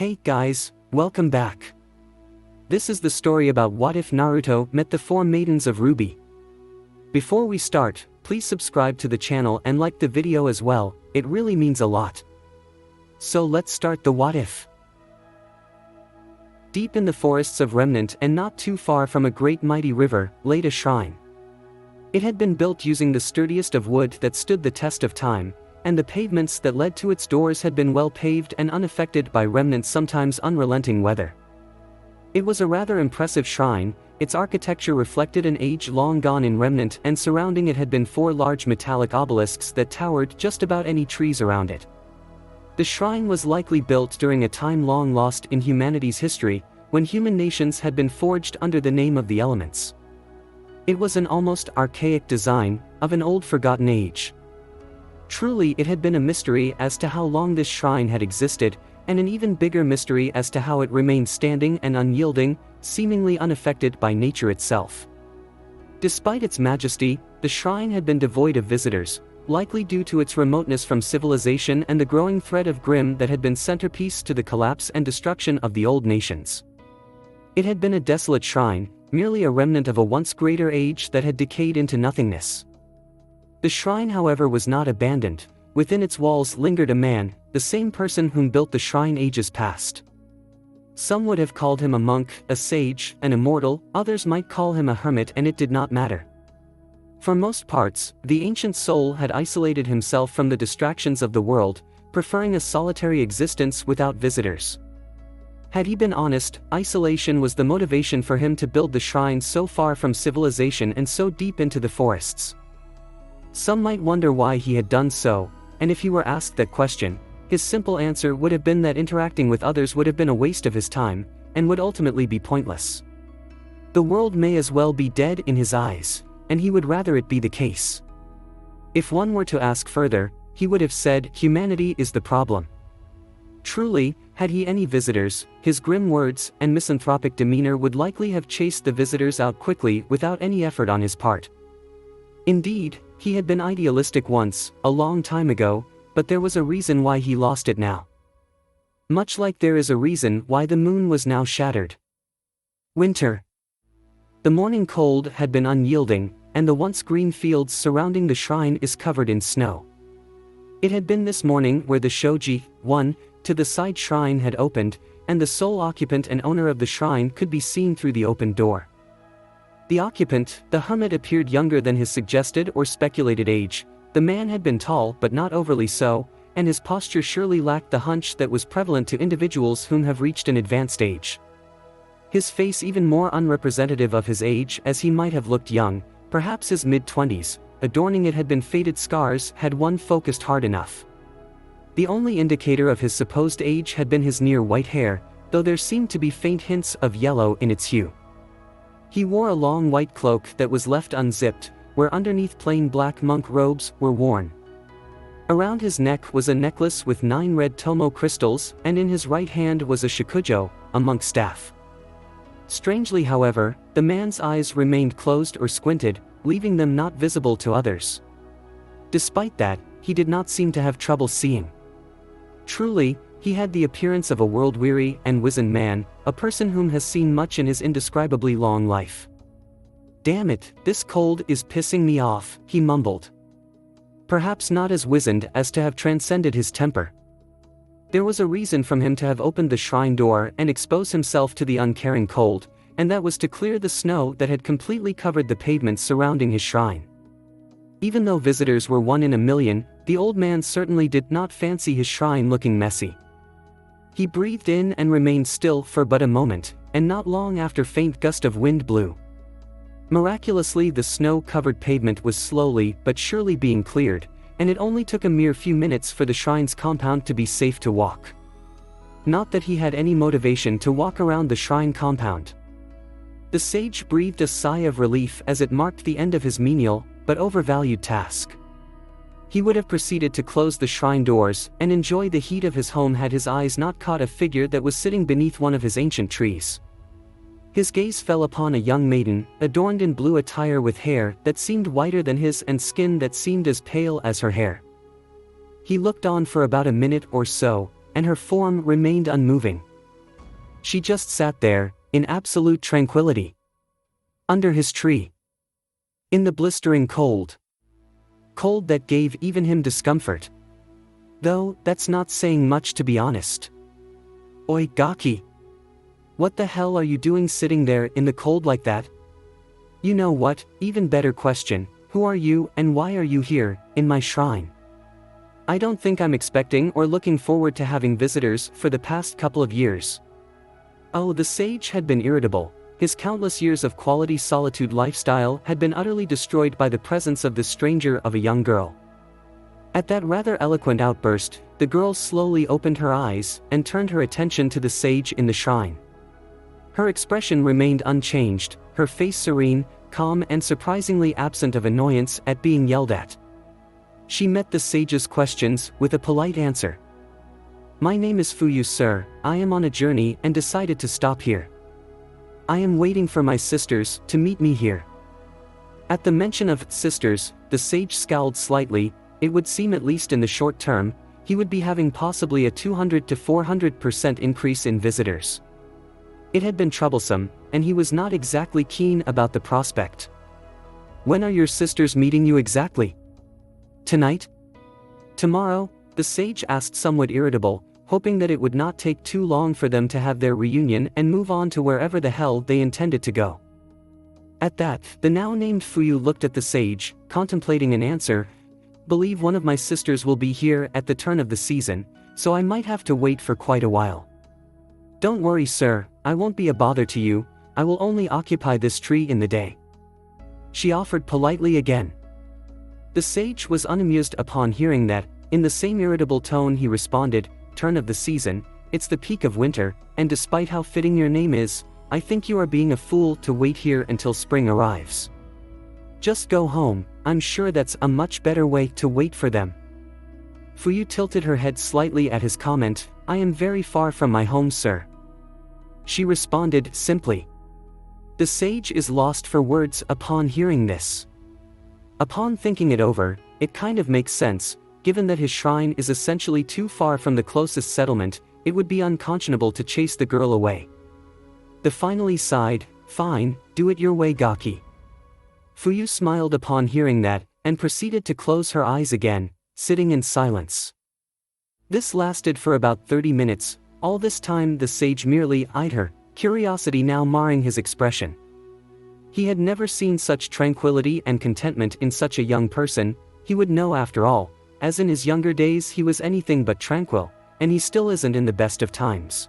Hey guys, welcome back. This is the story about what if Naruto met the 4 maidens of RWBY. Before we start, please subscribe to the channel and like the video as well, it really means a lot. So let's start the what if. Deep in the forests of Remnant and not too far from a great mighty river, laid a shrine. It had been built using the sturdiest of wood that stood the test of time, and the pavements that led to its doors had been well paved and unaffected by Remnant's sometimes unrelenting weather. It was a rather impressive shrine. Its architecture reflected an age long gone in Remnant, and surrounding it had been 4 large metallic obelisks that towered just about any trees around it. The shrine was likely built during a time long lost in humanity's history, when human nations had been forged under the name of the elements. It was an almost archaic design, of an old forgotten age. Truly, it had been a mystery as to how long this shrine had existed, and an even bigger mystery as to how it remained standing and unyielding, seemingly unaffected by nature itself. Despite its majesty, the shrine had been devoid of visitors, likely due to its remoteness from civilization and the growing threat of Grimm that had been centerpiece to the collapse and destruction of the old nations. It had been a desolate shrine, merely a remnant of a once greater age that had decayed into nothingness. The shrine, however, was not abandoned. Within its walls lingered a man, the same person whom built the shrine ages past. Some would have called him a monk, a sage, an immortal, others might call him a hermit, and it did not matter. For most parts, the ancient soul had isolated himself from the distractions of the world, preferring a solitary existence without visitors. Had he been honest, isolation was the motivation for him to build the shrine so far from civilization and so deep into the forests. Some might wonder why he had done so, and if he were asked that question, his simple answer would have been that interacting with others would have been a waste of his time, and would ultimately be pointless. The world may as well be dead in his eyes, and he would rather it be the case. If one were to ask further, he would have said, humanity is the problem. Truly, had he any visitors, his grim words and misanthropic demeanor would likely have chased the visitors out quickly without any effort on his part. Indeed, he had been idealistic once, a long time ago, but there was a reason why he lost it now. Much like there is a reason why the moon was now shattered. Winter. The morning cold had been unyielding, and the once green fields surrounding the shrine is covered in snow. It had been this morning where the shoji, one, to the side shrine had opened, and the sole occupant and owner of the shrine could be seen through the open door. The occupant, the hermit, appeared younger than his suggested or speculated age. The man had been tall but not overly so, and his posture surely lacked the hunch that was prevalent to individuals whom have reached an advanced age. His face even more unrepresentative of his age, as he might have looked young, perhaps his mid-20s, adorning it had been faded scars had one focused hard enough. The only indicator of his supposed age had been his near white hair, though there seemed to be faint hints of yellow in its hue. He wore a long white cloak that was left unzipped, where underneath plain black monk robes were worn. Around his neck was a necklace with 9 red tomo crystals, and in his right hand was a shikujo, a monk's staff. Strangely, however, the man's eyes remained closed or squinted, leaving them not visible to others. Despite that, he did not seem to have trouble seeing. Truly, he had the appearance of a world-weary and wizened man, a person whom has seen much in his indescribably long life. "Damn it, this cold is pissing me off," he mumbled. Perhaps not as wizened as to have transcended his temper. There was a reason from him to have opened the shrine door and expose himself to the uncaring cold, and that was to clear the snow that had completely covered the pavements surrounding his shrine. Even though visitors were 1 in a million, the old man certainly did not fancy his shrine looking messy. He breathed in and remained still for but a moment, and not long after faint gust of wind blew. Miraculously, the snow-covered pavement was slowly but surely being cleared, and it only took a mere few minutes for the shrine's compound to be safe to walk. Not that he had any motivation to walk around the shrine compound. The sage breathed a sigh of relief as it marked the end of his menial, but overvalued task. He would have proceeded to close the shrine doors and enjoy the heat of his home had his eyes not caught a figure that was sitting beneath one of his ancient trees. His gaze fell upon a young maiden, adorned in blue attire with hair that seemed whiter than his and skin that seemed as pale as her hair. He looked on for about a minute or so, and her form remained unmoving. She just sat there, in absolute tranquility. Under his tree. In the blistering cold. Cold that gave even him discomfort. Though, that's not saying much to be honest. Oi, Gaki. What the hell are you doing sitting there in the cold like that? You know what, even better question, who are you and why are you here, in my shrine? I don't think I'm expecting or looking forward to having visitors for the past couple of years. Oh, the sage had been irritable. His countless years of quality solitude lifestyle had been utterly destroyed by the presence of this stranger of a young girl. At that rather eloquent outburst, the girl slowly opened her eyes and turned her attention to the sage in the shrine. Her expression remained unchanged, her face serene, calm and surprisingly absent of annoyance at being yelled at. She met the sage's questions with a polite answer. My name is Fuyu, sir. I am on a journey and decided to stop here. I am waiting for my sisters to meet me here. At the mention of sisters, the sage scowled slightly. It would seem, at least in the short term, he would be having possibly a 200 to 400% increase in visitors. It had been troublesome, and he was not exactly keen about the prospect. When are your sisters meeting you exactly? Tonight? Tomorrow? The sage asked, somewhat irritable, hoping that it would not take too long for them to have their reunion and move on to wherever the hell they intended to go. At that, the now named Fuyu looked at the sage, contemplating an answer. Believe one of my sisters will be here at the turn of the season, so I might have to wait for quite a while. Don't worry, sir, I won't be a bother to you. I will only occupy this tree in the day. She offered politely again. The sage was unamused upon hearing that. In the same irritable tone he responded, turn of the season, it's the peak of winter, and despite how fitting your name is, I think you are being a fool to wait here until spring arrives. Just go home, I'm sure that's a much better way to wait for them. Fuyu tilted her head slightly at his comment. I am very far from my home, sir. She responded simply. The sage is lost for words upon hearing this. Upon thinking it over, it kind of makes sense. Given that his shrine is essentially too far from the closest settlement, it would be unconscionable to chase the girl away. The finally sighed, fine, do it your way, Gaki. Fuyu smiled upon hearing that, and proceeded to close her eyes again, sitting in silence. This lasted for about 30 minutes, all this time the sage merely eyed her, curiosity now marring his expression. He had never seen such tranquility and contentment in such a young person. He would know, after all, as in his younger days he was anything but tranquil, and he still isn't in the best of times.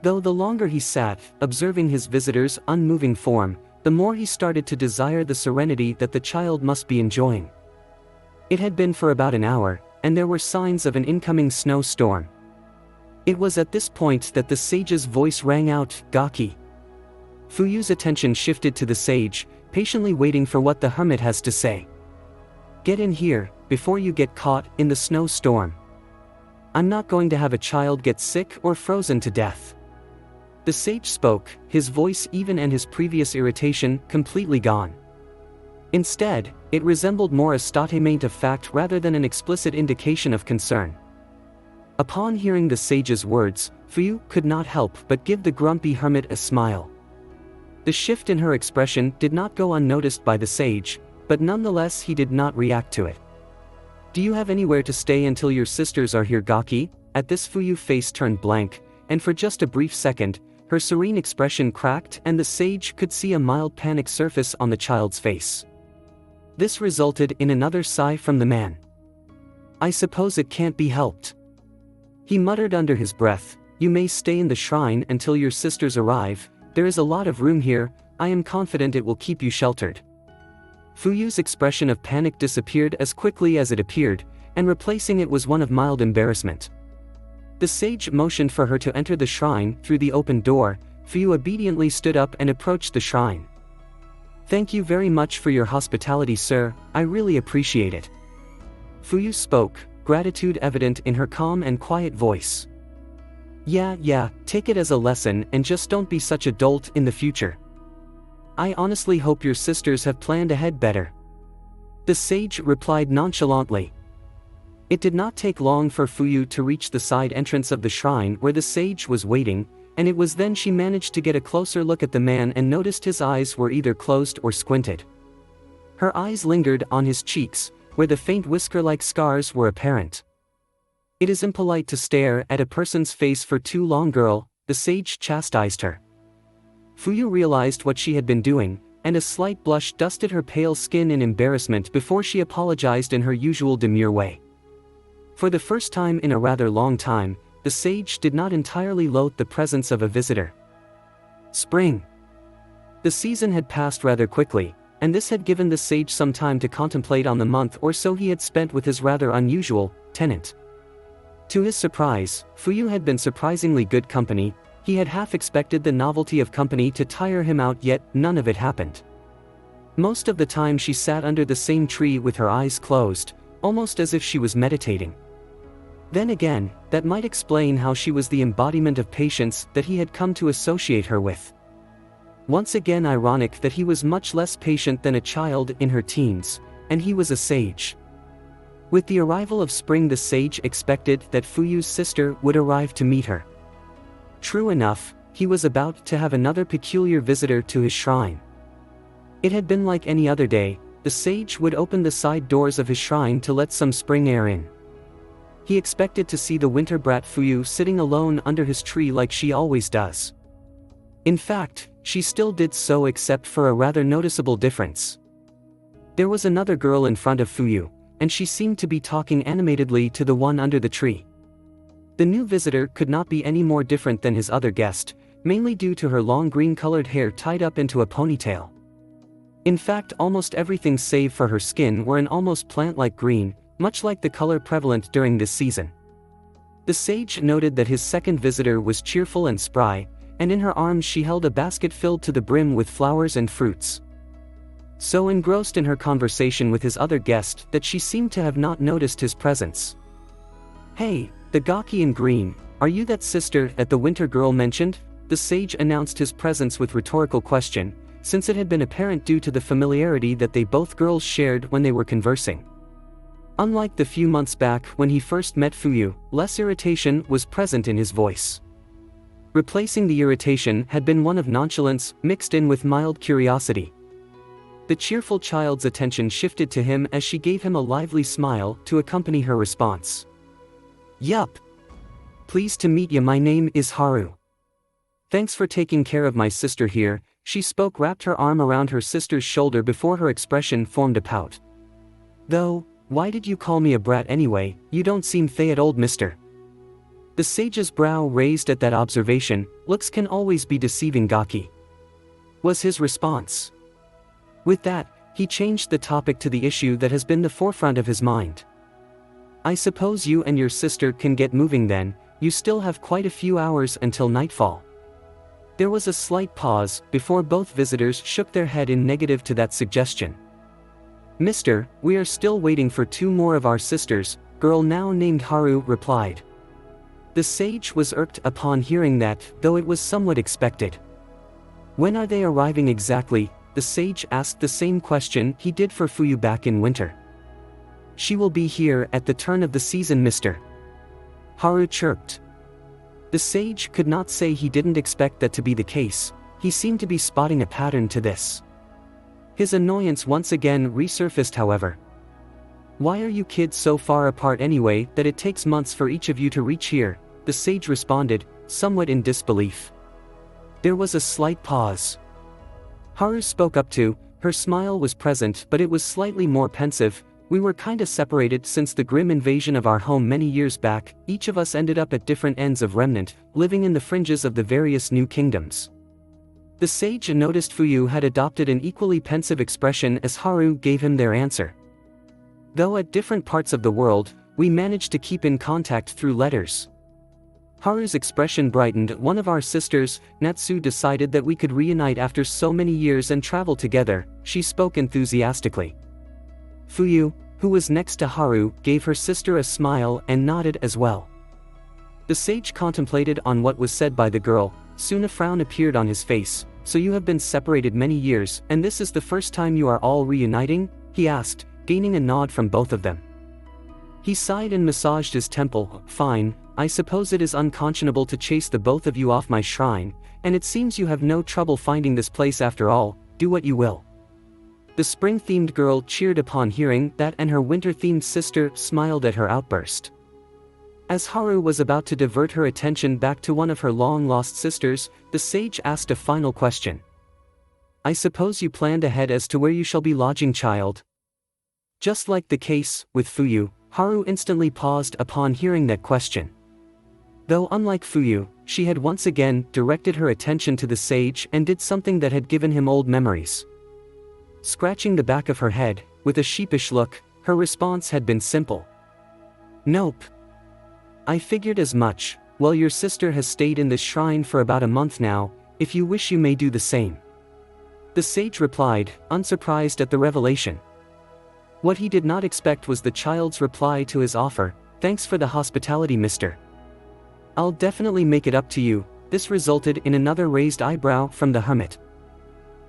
Though the longer he sat, observing his visitor's unmoving form, the more he started to desire the serenity that the child must be enjoying. It had been for about an hour, and there were signs of an incoming snowstorm. It was at this point that the sage's voice rang out, Gaki. Fuyu's attention shifted to the sage, patiently waiting for what the hermit has to say. Get in here, before you get caught in the snowstorm. I'm not going to have a child get sick or frozen to death. The sage spoke, his voice even and his previous irritation completely gone. Instead, it resembled more a statement of fact rather than an explicit indication of concern. Upon hearing the sage's words, Fuyu could not help but give the grumpy hermit a smile. The shift in her expression did not go unnoticed by the sage, but nonetheless he did not react to it. Do you have anywhere to stay until your sisters are here, Gaki? At this, Fuyu's face turned blank, and for just a brief second, her serene expression cracked and the sage could see a mild panic surface on the child's face. This resulted in another sigh from the man. I suppose it can't be helped. He muttered under his breath, you may stay in the shrine until your sisters arrive, there is a lot of room here, I am confident it will keep you sheltered. Fuyu's expression of panic disappeared as quickly as it appeared, and replacing it was one of mild embarrassment. The sage motioned for her to enter the shrine through the open door. Fuyu obediently stood up and approached the shrine. Thank you very much for your hospitality, sir, I really appreciate it. Fuyu spoke, gratitude evident in her calm and quiet voice. Yeah, take it as a lesson and just don't be such a dolt in the future. I honestly hope your sisters have planned ahead better. The sage replied nonchalantly. It did not take long for Fuyu to reach the side entrance of the shrine where the sage was waiting. and it was then she managed to get a closer look at the man and noticed his eyes were either closed or squinted. Her eyes lingered on his cheeks, where the faint whisker-like scars were apparent. "It is impolite to stare at a person's face for too long, girl," the sage chastised her. Fuyu realized what she had been doing, and a slight blush dusted her pale skin in embarrassment before she apologized in her usual demure way. For the first time in a rather long time, the sage did not entirely loathe the presence of a visitor. Spring. The season had passed rather quickly, and this had given the sage some time to contemplate on the month or so he had spent with his rather unusual tenant. To his surprise, Fuyu had been surprisingly good company. He had half expected the novelty of company to tire him out, yet none of it happened. Most of the time she sat under the same tree with her eyes closed, almost as if she was meditating. Then again, that might explain how she was the embodiment of patience that he had come to associate her with. Once again ironic that he was much less patient than a child in her teens, and he was a sage. With the arrival of spring, the sage expected that Fuyu's sister would arrive to meet her. True enough, he was about to have another peculiar visitor to his shrine. It had been like any other day. The sage would open the side doors of his shrine to let some spring air in. He expected to see the winter brat Fuyu sitting alone under his tree like she always does. In fact, she still did so, except for a rather noticeable difference. There was another girl in front of Fuyu, and she seemed to be talking animatedly to the one under the tree. The new visitor could not be any more different than his other guest, mainly due to her long green-colored hair tied up into a ponytail. In fact, almost everything save for her skin were an almost plant-like green, much like the color prevalent during this season. The sage noted that his second visitor was cheerful and spry, and in her arms she held a basket filled to the brim with flowers and fruits. So engrossed in her conversation with his other guest that she seemed to have not noticed his presence. "Hey, the gaki in green, are you that sister that the winter girl mentioned?" The sage announced his presence with rhetorical question, since it had been apparent due to the familiarity that they both girls shared when they were conversing. Unlike the few months back when he first met Fuyu, less irritation was present in his voice. Replacing the irritation had been one of nonchalance, mixed in with mild curiosity. The cheerful child's attention shifted to him as she gave him a lively smile to accompany her response. "Yup. Pleased to meet ya, my name is Haru. Thanks for taking care of my sister here," she spoke, wrapped her arm around her sister's shoulder before her expression formed a pout. "Though, why did you call me a brat anyway? You don't seem fat old mister." The sage's brow raised at that observation. "Looks can always be deceiving, gaki," was his response. With that, he changed the topic to the issue that has been the forefront of his mind. "I suppose you and your sister can get moving then. You still have quite a few hours until nightfall." There was a slight pause before both visitors shook their head in negative to that suggestion. "Mister, we are still waiting for two more of our sisters," girl now named Haru replied. The sage was irked upon hearing that, though it was somewhat expected. "When are they arriving exactly?" The sage asked the same question he did for Fuyu back in winter. "She will be here at the turn of the season, mister," Haru chirped. The sage could not say he didn't expect that to be the case. He seemed to be spotting a pattern to this. His annoyance once again resurfaced, however. "Why are you kids so far apart anyway that it takes months for each of you to reach here?" the sage responded, somewhat in disbelief. There was a slight pause. Haru spoke up too. Her smile was present, but it was slightly more pensive. "We were kinda separated since the grim invasion of our home many years back. Each of us ended up at different ends of Remnant, living in the fringes of the various new kingdoms." The sage noticed Fuyu had adopted an equally pensive expression as Haru gave him their answer. "Though at different parts of the world, we managed to keep in contact through letters." Haru's expression brightened. "One of our sisters, Natsu, decided that we could reunite after so many years and travel together," she spoke enthusiastically. Fuyu, who was next to Haru, gave her sister a smile and nodded as well. The sage contemplated on what was said by the girl. Soon a frown appeared on his face. "So you have been separated many years, and this is the first time you are all reuniting?" he asked, gaining a nod from both of them. He sighed and massaged his temple. "Fine, I suppose it is unconscionable to chase the both of you off my shrine, and it seems you have no trouble finding this place after all, do what you will." The spring-themed girl cheered upon hearing that, and her winter-themed sister smiled at her outburst. As Haru was about to divert her attention back to one of her long-lost sisters, the sage asked a final question. "I suppose you planned ahead as to where you shall be lodging, child?" Just like the case with Fuyu, Haru instantly paused upon hearing that question. Though unlike Fuyu, she had once again directed her attention to the sage and did something that had given him old memories. Scratching the back of her head, with a sheepish look, her response had been simple. "Nope. I figured as much. Well, your sister has stayed in this shrine for about a month now, if you wish you may do the same." The sage replied, unsurprised at the revelation. What he did not expect was the child's reply to his offer, "Thanks for the hospitality, mister. I'll definitely make it up to you." This resulted in another raised eyebrow from the hermit.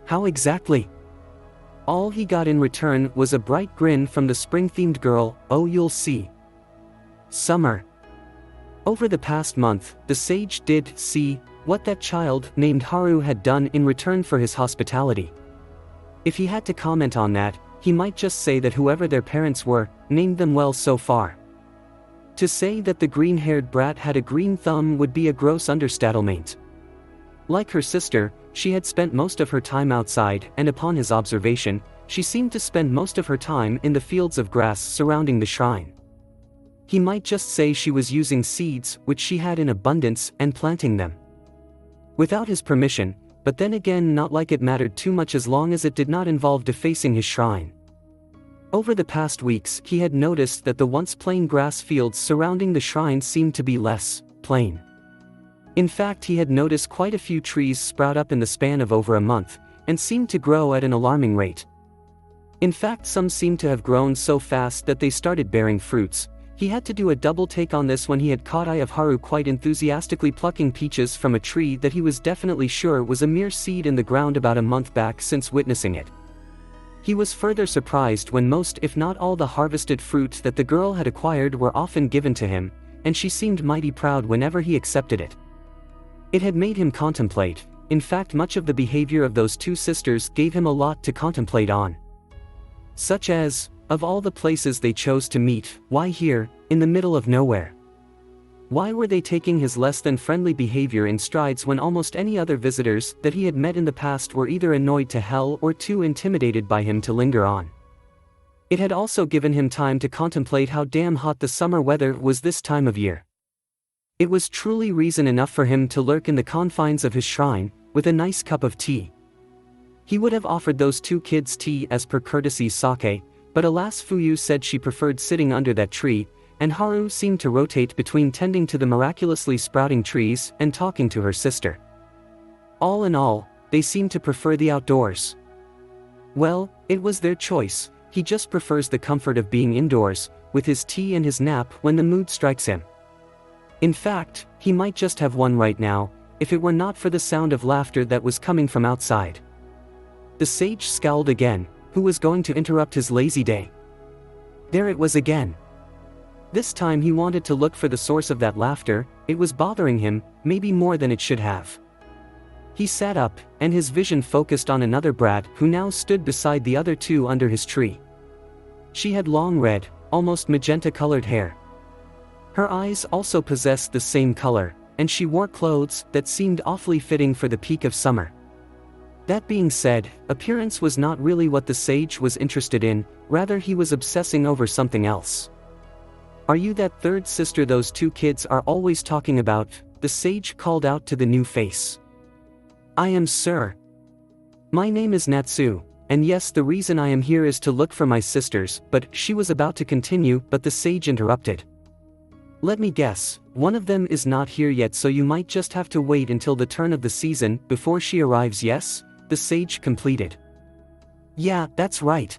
"How exactly?" All he got in return was a bright grin from the spring-themed girl. "Oh, you'll see. Summer." Over the past month, the sage did see what that child named Haru had done in return for his hospitality. If he had to comment on that, he might just say that whoever their parents were, named them well so far. To say that the green-haired brat had a green thumb would be a gross understatement. Like her sister, she had spent most of her time outside, and upon his observation, she seemed to spend most of her time in the fields of grass surrounding the shrine. He might just say she was using seeds, which she had in abundance, and planting them without his permission, but then again not like it mattered too much as long as it did not involve defacing his shrine. Over the past weeks, he had noticed that the once plain grass fields surrounding the shrine seemed to be less plain. In fact, he had noticed quite a few trees sprout up in the span of over a month, and seemed to grow at an alarming rate. In fact, some seemed to have grown so fast that they started bearing fruits. He had to do a double take on this when he had caught eye of Haru quite enthusiastically plucking peaches from a tree that he was definitely sure was a mere seed in the ground about a month back since witnessing it. He was further surprised when most if not all the harvested fruit that the girl had acquired were often given to him, and she seemed mighty proud whenever he accepted it. It had made him contemplate. In fact, much of the behavior of those two sisters gave him a lot to contemplate on. Such as, of all the places they chose to meet, why here, in the middle of nowhere? Why were they taking his less than friendly behavior in strides when almost any other visitors that he had met in the past were either annoyed to hell or too intimidated by him to linger on? It had also given him time to contemplate how damn hot the summer weather was this time of year. It was truly reason enough for him to lurk in the confines of his shrine, with a nice cup of tea. He would have offered those two kids tea as per courtesy sake, but alas, Fuyu said she preferred sitting under that tree, and Haru seemed to rotate between tending to the miraculously sprouting trees and talking to her sister. All in all, they seemed to prefer the outdoors. Well, it was their choice. He just prefers the comfort of being indoors, with his tea and his nap when the mood strikes him. In fact, he might just have one right now, if it were not for the sound of laughter that was coming from outside. The sage scowled again. Who was going to interrupt his lazy day? There it was again. This time he wanted to look for the source of that laughter. It was bothering him, maybe more than it should have. He sat up, and his vision focused on another brat who now stood beside the other two under his tree. She had long red, almost magenta-colored hair. Her eyes also possessed the same color, and she wore clothes that seemed awfully fitting for the peak of summer. That being said, appearance was not really what the sage was interested in, rather he was obsessing over something else. "Are you that third sister those two kids are always talking about?" the sage called out to the new face. "I am, sir. My name is Natsu, and yes, the reason I am here is to look for my sisters," but she was about to continue, but the sage interrupted. "Let me guess, one of them is not here yet, so you might just have to wait until the turn of the season before she arrives, yes?" the sage completed. "Yeah, that's right."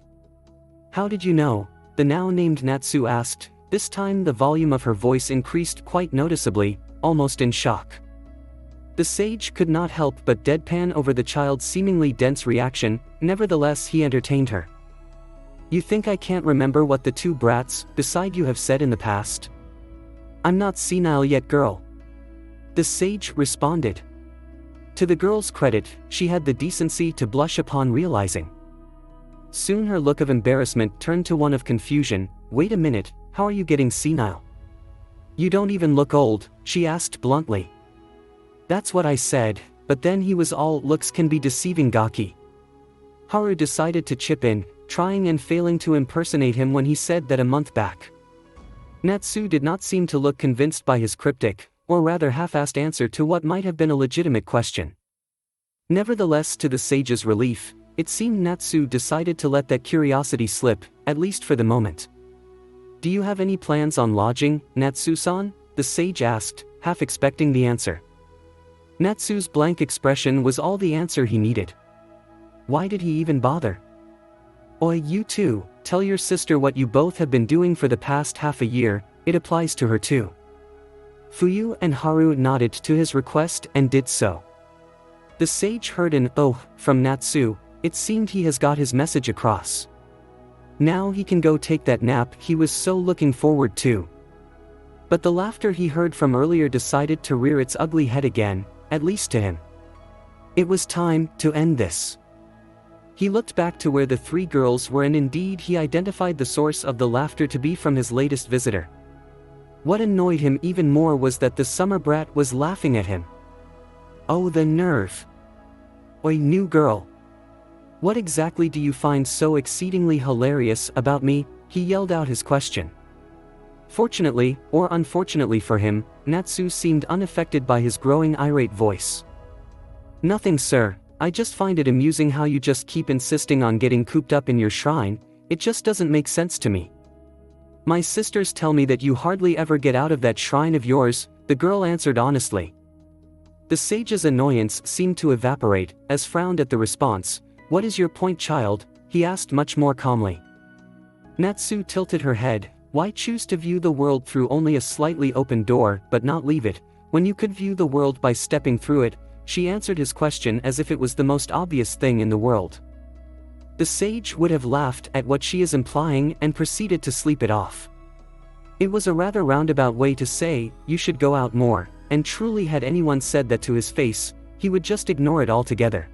"How did you know?" the now named Natsu asked. This time the volume of her voice increased quite noticeably, almost in shock. The sage could not help but deadpan over the child's seemingly dense reaction. Nevertheless, he entertained her. "You think I can't remember what the two brats beside you have said in the past?" I'm not senile yet, girl. The sage responded. To the girl's credit, she had the decency to blush upon realizing. Soon her look of embarrassment turned to one of confusion. Wait a minute, how are you getting senile? You don't even look old, she asked bluntly. That's what I said, but then he was all looks can be deceiving, Gaki. Haru decided to chip in, trying and failing to impersonate him when he said that a month back. Natsu did not seem to look convinced by his cryptic, or rather half-assed answer to what might have been a legitimate question. Nevertheless, to the sage's relief, it seemed Natsu decided to let that curiosity slip, at least for the moment. Do you have any plans on lodging, Natsu-san? The sage asked, half expecting the answer. Natsu's blank expression was all the answer he needed. Why did he even bother? Oi, you two, tell your sister what you both have been doing for the past half a year, it applies to her too. Fuyu and Haru nodded to his request and did so. The sage heard an "oh" from Natsu. It seemed he has got his message across. Now he can go take that nap he was so looking forward to. But the laughter he heard from earlier decided to rear its ugly head again, at least to him. It was time to end this. He looked back to where the three girls were, and indeed he identified the source of the laughter to be from his latest visitor. What annoyed him even more was that the summer brat was laughing at him. Oh, the nerve. Oi, new girl. What exactly do you find so exceedingly hilarious about me? He yelled out his question. Fortunately, or unfortunately for him, Natsu seemed unaffected by his growing irate voice. Nothing, sir, I just find it amusing how you just keep insisting on getting cooped up in your shrine. It just doesn't make sense to me. My sisters tell me that you hardly ever get out of that shrine of yours, the girl answered honestly. The sage's annoyance seemed to evaporate, as frowned at the response. What is your point, child? He asked much more calmly. Natsu tilted her head. Why choose to view the world through only a slightly open door, but not leave it, when you could view the world by stepping through it? She answered his question as if it was the most obvious thing in the world. The sage would have laughed at what she is implying and proceeded to sleep it off. It was a rather roundabout way to say, you should go out more, and truly had anyone said that to his face, he would just ignore it altogether.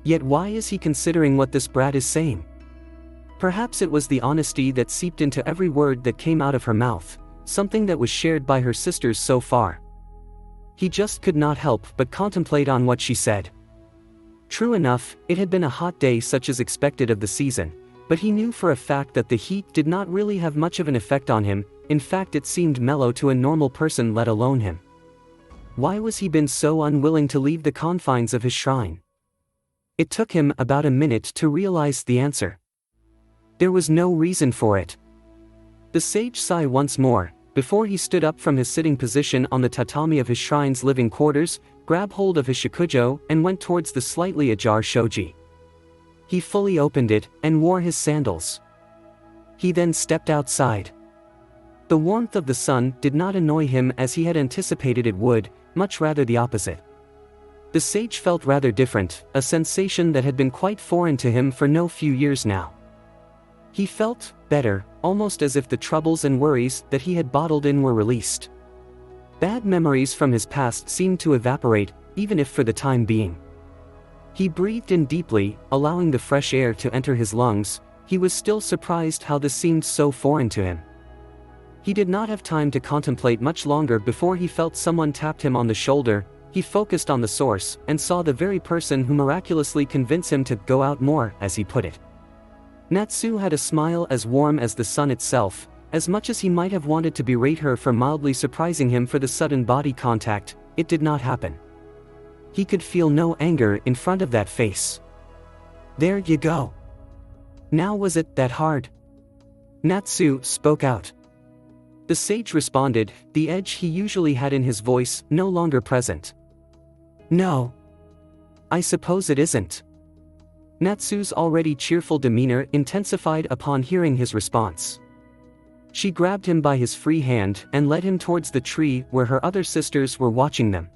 Yet why is he considering what this brat is saying? Perhaps it was the honesty that seeped into every word that came out of her mouth, something that was shared by her sisters so far. He just could not help but contemplate on what she said. True enough, it had been a hot day such as expected of the season, but he knew for a fact that the heat did not really have much of an effect on him. In fact, it seemed mellow to a normal person, let alone him. Why was he been so unwilling to leave the confines of his shrine? It took him about a minute to realize the answer. There was no reason for it. The sage sighed once more, before he stood up from his sitting position on the tatami of his shrine's living quarters, grabbed hold of his shikujo, and went towards the slightly ajar shoji. He fully opened it, and wore his sandals. He then stepped outside. The warmth of the sun did not annoy him as he had anticipated it would, much rather the opposite. The sage felt rather different, a sensation that had been quite foreign to him for no few years now. He felt better, almost as if the troubles and worries that he had bottled in were released. Bad memories from his past seemed to evaporate, even if for the time being. He breathed in deeply, allowing the fresh air to enter his lungs. He was still surprised how this seemed so foreign to him. He did not have time to contemplate much longer before he felt someone tapped him on the shoulder. He focused on the source, and saw the very person who miraculously convinced him to go out more, as he put it. Natsu had a smile as warm as the sun itself. As much as he might have wanted to berate her for mildly surprising him for the sudden body contact, it did not happen. He could feel no anger in front of that face. There you go. Now was it that hard? Natsu spoke out. The sage responded, the edge he usually had in his voice no longer present. No. I suppose it isn't. Natsu's already cheerful demeanor intensified upon hearing his response. She grabbed him by his free hand and led him towards the tree where her other sisters were watching them.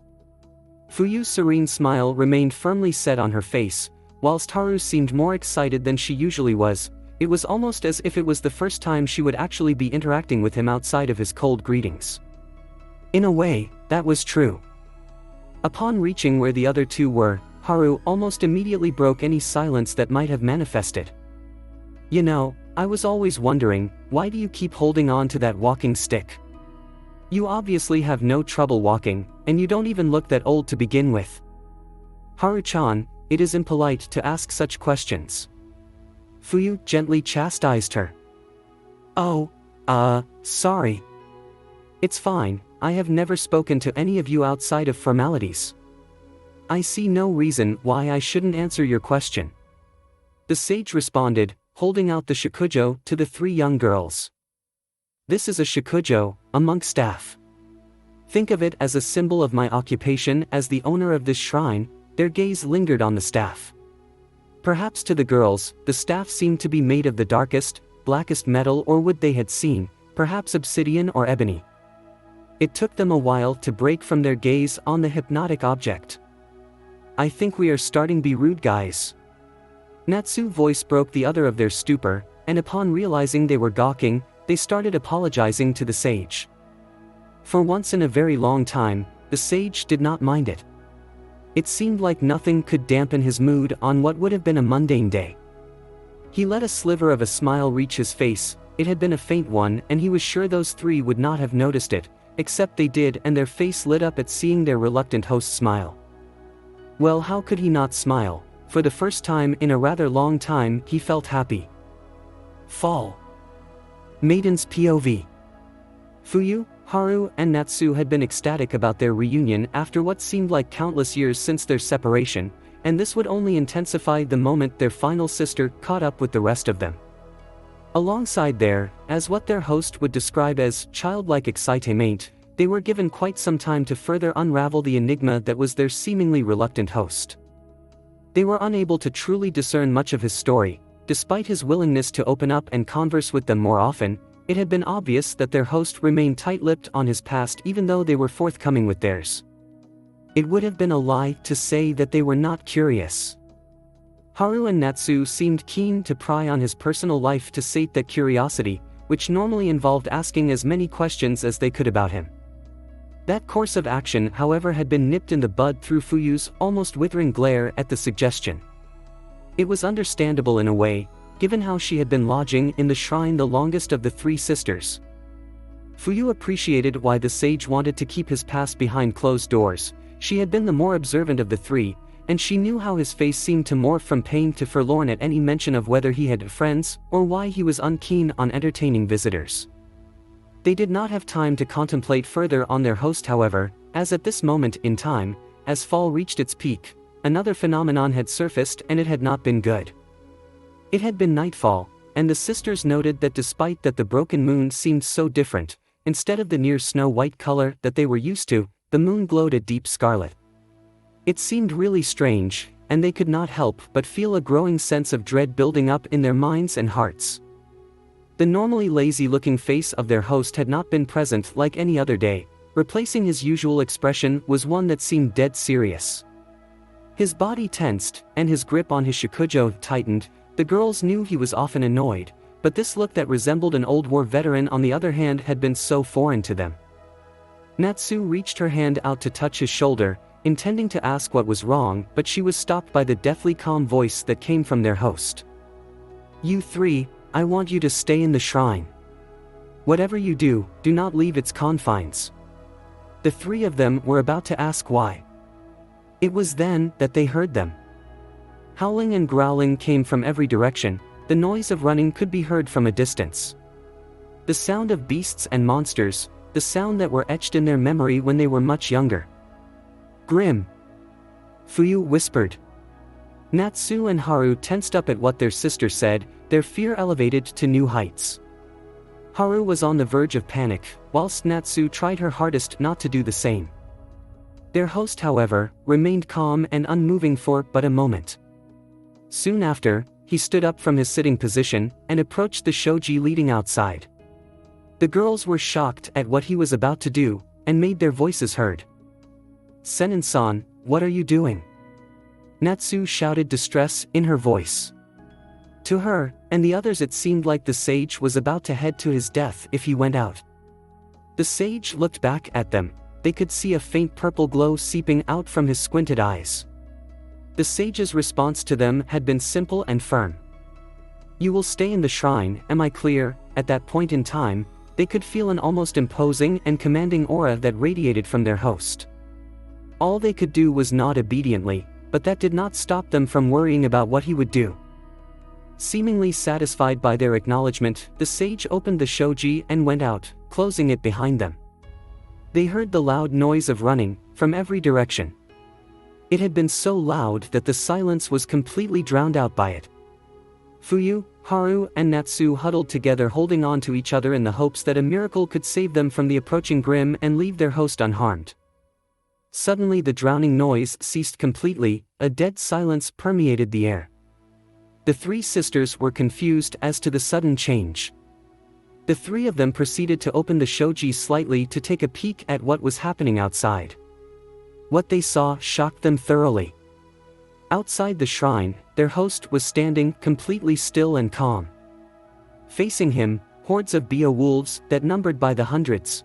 Fuyu's serene smile remained firmly set on her face, whilst Haru seemed more excited than she usually was. It was almost as if it was the first time she would actually be interacting with him outside of his cold greetings. In a way, that was true. Upon reaching where the other two were, Haru almost immediately broke any silence that might have manifested. You know, I was always wondering, why do you keep holding on to that walking stick? You obviously have no trouble walking, and you don't even look that old to begin with. Haru-chan, it is impolite to ask such questions. Fuyu gently chastised her. Oh, sorry. It's fine, I have never spoken to any of you outside of formalities. I see no reason why I shouldn't answer your question. The sage responded, holding out the shakujo to the three young girls. This is a shakujo, a monk staff. Think of it as a symbol of my occupation as the owner of this shrine. Their gaze lingered on the staff. Perhaps to the girls, the staff seemed to be made of the darkest, blackest metal or wood they had seen, perhaps obsidian or ebony. It took them a while to break from their gaze on the hypnotic object. I think we are starting to be rude, guys. Natsu's voice broke the other of their stupor, and upon realizing they were gawking, they started apologizing to the sage. For once in a very long time, the sage did not mind it. It seemed like nothing could dampen his mood on what would have been a mundane day. He let a sliver of a smile reach his face. It had been a faint one, and he was sure those three would not have noticed it, except they did, and their face lit up at seeing their reluctant host smile. Well, how could he not smile? For the first time in a rather long time, he felt happy. Fall. Maidens POV. Fuyu, Haru, and Natsu had been ecstatic about their reunion after what seemed like countless years since their separation, and this would only intensify the moment their final sister caught up with the rest of them. Alongside their, as what their host would describe as, childlike excitement, they were given quite some time to further unravel the enigma that was their seemingly reluctant host. They were unable to truly discern much of his story. Despite his willingness to open up and converse with them more often, it had been obvious that their host remained tight-lipped on his past even though they were forthcoming with theirs. It would have been a lie to say that they were not curious. Haru and Natsu seemed keen to pry on his personal life to sate that curiosity, which normally involved asking as many questions as they could about him. That course of action, however, had been nipped in the bud through Fuyu's almost withering glare at the suggestion. It was understandable in a way, given how she had been lodging in the shrine the longest of the three sisters. Fuyu appreciated why the sage wanted to keep his past behind closed doors. She had been the more observant of the three, and she knew how his face seemed to morph from pain to forlorn at any mention of whether he had friends, or why he was unkeen on entertaining visitors. They did not have time to contemplate further on their host, however, as at this moment in time, as fall reached its peak, another phenomenon had surfaced and it had not been good. It had been nightfall, and the sisters noted that despite that the broken moon seemed so different, instead of the near snow-white color that they were used to, the moon glowed a deep scarlet. It seemed really strange, and they could not help but feel a growing sense of dread building up in their minds and hearts. The normally lazy-looking face of their host had not been present like any other day. Replacing his usual expression was one that seemed dead serious. His body tensed, and his grip on his shakujo tightened. The girls knew he was often annoyed, but this look that resembled an old war veteran on the other hand had been so foreign to them. Natsu reached her hand out to touch his shoulder, intending to ask what was wrong, but she was stopped by the deathly calm voice that came from their host. You three, I want you to stay in the shrine. Whatever you do, do not leave its confines. The three of them were about to ask why. It was then that they heard them. Howling and growling came from every direction. The noise of running could be heard from a distance. The sound of beasts and monsters, the sound that were etched in their memory when they were much younger. Grim. Fuyu whispered. Natsu and Haru tensed up at what their sister said, their fear elevated to new heights. Haru was on the verge of panic, whilst Natsu tried her hardest not to do the same. Their host, however, remained calm and unmoving for but a moment. Soon after, he stood up from his sitting position and approached the shoji leading outside. The girls were shocked at what he was about to do, and made their voices heard. Senin-san, what are you doing? Natsu shouted distress in her voice. To her, and the others, it seemed like the sage was about to head to his death if he went out. The sage looked back at them, they could see a faint purple glow seeping out from his squinted eyes. The sage's response to them had been simple and firm. "You will stay in the shrine, am I clear?" At that point in time, they could feel an almost imposing and commanding aura that radiated from their host. All they could do was nod obediently, but that did not stop them from worrying about what he would do. Seemingly satisfied by their acknowledgement, the sage opened the shoji and went out, closing it behind them. They heard the loud noise of running, from every direction. It had been so loud that the silence was completely drowned out by it. Fuyu, Haru, and Natsu huddled together, holding on to each other in the hopes that a miracle could save them from the approaching Grimm and leave their host unharmed. Suddenly the drowning noise ceased completely, a dead silence permeated the air. The three sisters were confused as to the sudden change. The three of them proceeded to open the shoji slightly to take a peek at what was happening outside. What they saw shocked them thoroughly. Outside the shrine, their host was standing completely still and calm. Facing him, hordes of beowulfs that numbered by the hundreds.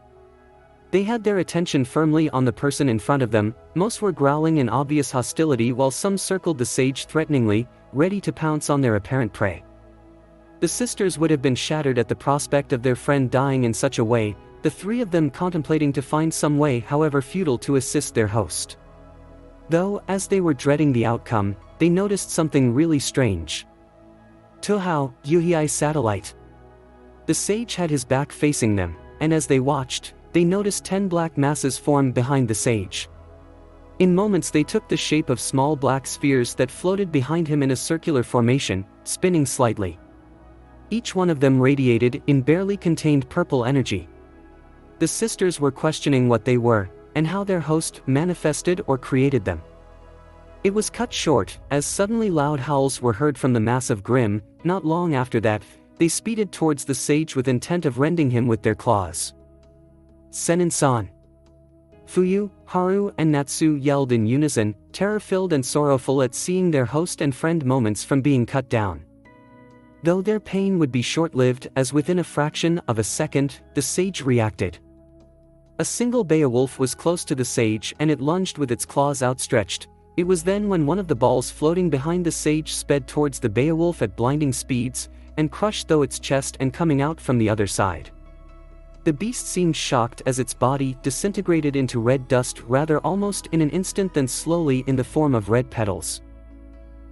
They had their attention firmly on the person in front of them. Most were growling in obvious hostility while some circled the sage threateningly, ready to pounce on their apparent prey. The sisters would have been shattered at the prospect of their friend dying in such a way, the three of them contemplating to find some way, however futile, to assist their host. Though, as they were dreading the outcome, they noticed something really strange. Tuhao, Yuhei satellite. The sage had his back facing them, and as they watched, they noticed 10 black masses form behind the sage. In moments they took the shape of small black spheres that floated behind him in a circular formation, spinning slightly. Each one of them radiated in barely contained purple energy. The sisters were questioning what they were, and how their host manifested or created them. It was cut short, as suddenly loud howls were heard from the massive Grimm. Not long after that, they speeded towards the sage with intent of rending him with their claws. Senin-san! Fuyu, Haru, and Natsu yelled in unison, terror-filled and sorrowful at seeing their host and friend moments from being cut down. Though their pain would be short-lived, as within a fraction of a second, the sage reacted. A single Beowulf was close to the sage and it lunged with its claws outstretched. It was then when one of the balls floating behind the sage sped towards the Beowulf at blinding speeds, and crushed through its chest and coming out from the other side. The beast seemed shocked as its body disintegrated into red dust, rather almost in an instant than slowly in the form of red petals.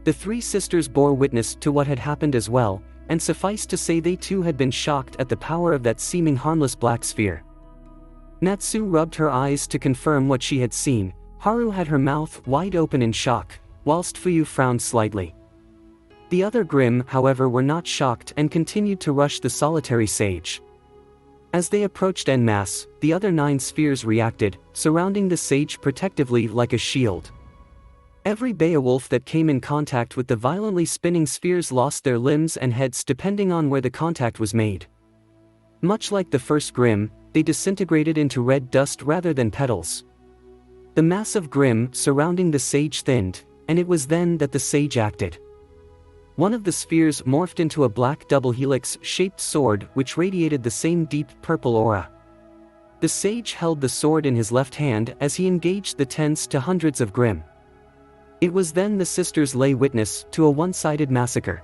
The three sisters bore witness to what had happened as well, and suffice to say they too had been shocked at the power of that seeming harmless black sphere. Natsu rubbed her eyes to confirm what she had seen. Haru had her mouth wide open in shock, whilst Fuyu frowned slightly. The other Grimm, however, were not shocked and continued to rush the solitary sage. As they approached en masse, the other 9 spheres reacted, surrounding the sage protectively like a shield. Every Beowulf that came in contact with the violently spinning spheres lost their limbs and heads depending on where the contact was made. Much like the first Grimm, they disintegrated into red dust rather than petals. The massive Grimm surrounding the sage thinned, and it was then that the sage acted. One of the spheres morphed into a black double helix-shaped sword which radiated the same deep purple aura. The sage held the sword in his left hand as he engaged the tens to hundreds of Grimm. It was then the sisters lay witness to a one-sided massacre.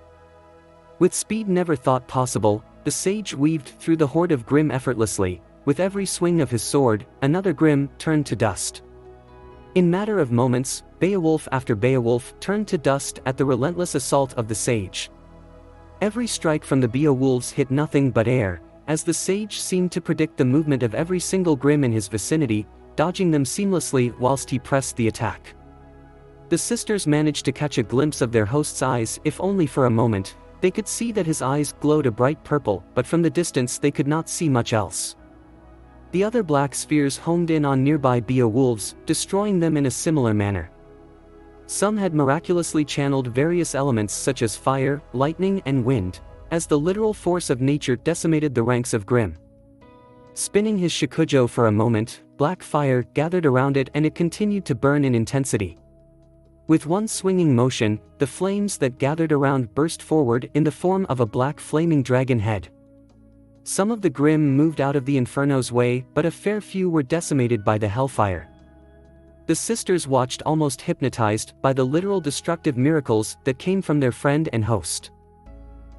With speed never thought possible, the sage weaved through the horde of Grimm effortlessly. With every swing of his sword, another Grimm turned to dust. In matter of moments, Beowulf after Beowulf turned to dust at the relentless assault of the sage. Every strike from the Beowulfs hit nothing but air, as the sage seemed to predict the movement of every single Grimm in his vicinity, dodging them seamlessly whilst he pressed the attack. The sisters managed to catch a glimpse of their host's eyes, if only for a moment. They could see that his eyes glowed a bright purple, but from the distance they could not see much else. The other black spheres homed in on nearby Beowulfs, destroying them in a similar manner. Some had miraculously channeled various elements such as fire, lightning, and wind, as the literal force of nature decimated the ranks of Grimm. Spinning his shakujo for a moment, black fire gathered around it and it continued to burn in intensity. With one swinging motion, the flames that gathered around burst forward in the form of a black flaming dragon head. Some of the Grimm moved out of the Inferno's way, but a fair few were decimated by the hellfire. The sisters watched almost hypnotized by the literal destructive miracles that came from their friend and host.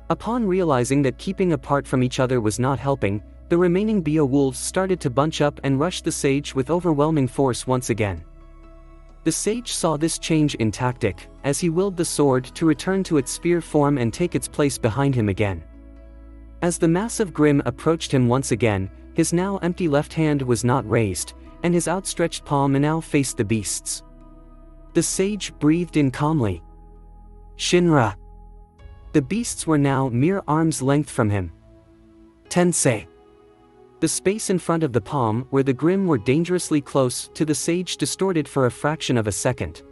Upon realizing that keeping apart from each other was not helping, the remaining Beowulfs started to bunch up and rush the sage with overwhelming force once again. The sage saw this change in tactic, as he willed the sword to return to its spear form and take its place behind him again. As the massive Grimm approached him once again, his now empty left hand was not raised, and his outstretched palm now faced the beasts. The sage breathed in calmly. Shinra. The beasts were now mere arm's length from him. Tensei. The space in front of the palm where the Grimm were dangerously close to the sage distorted for a fraction of a second.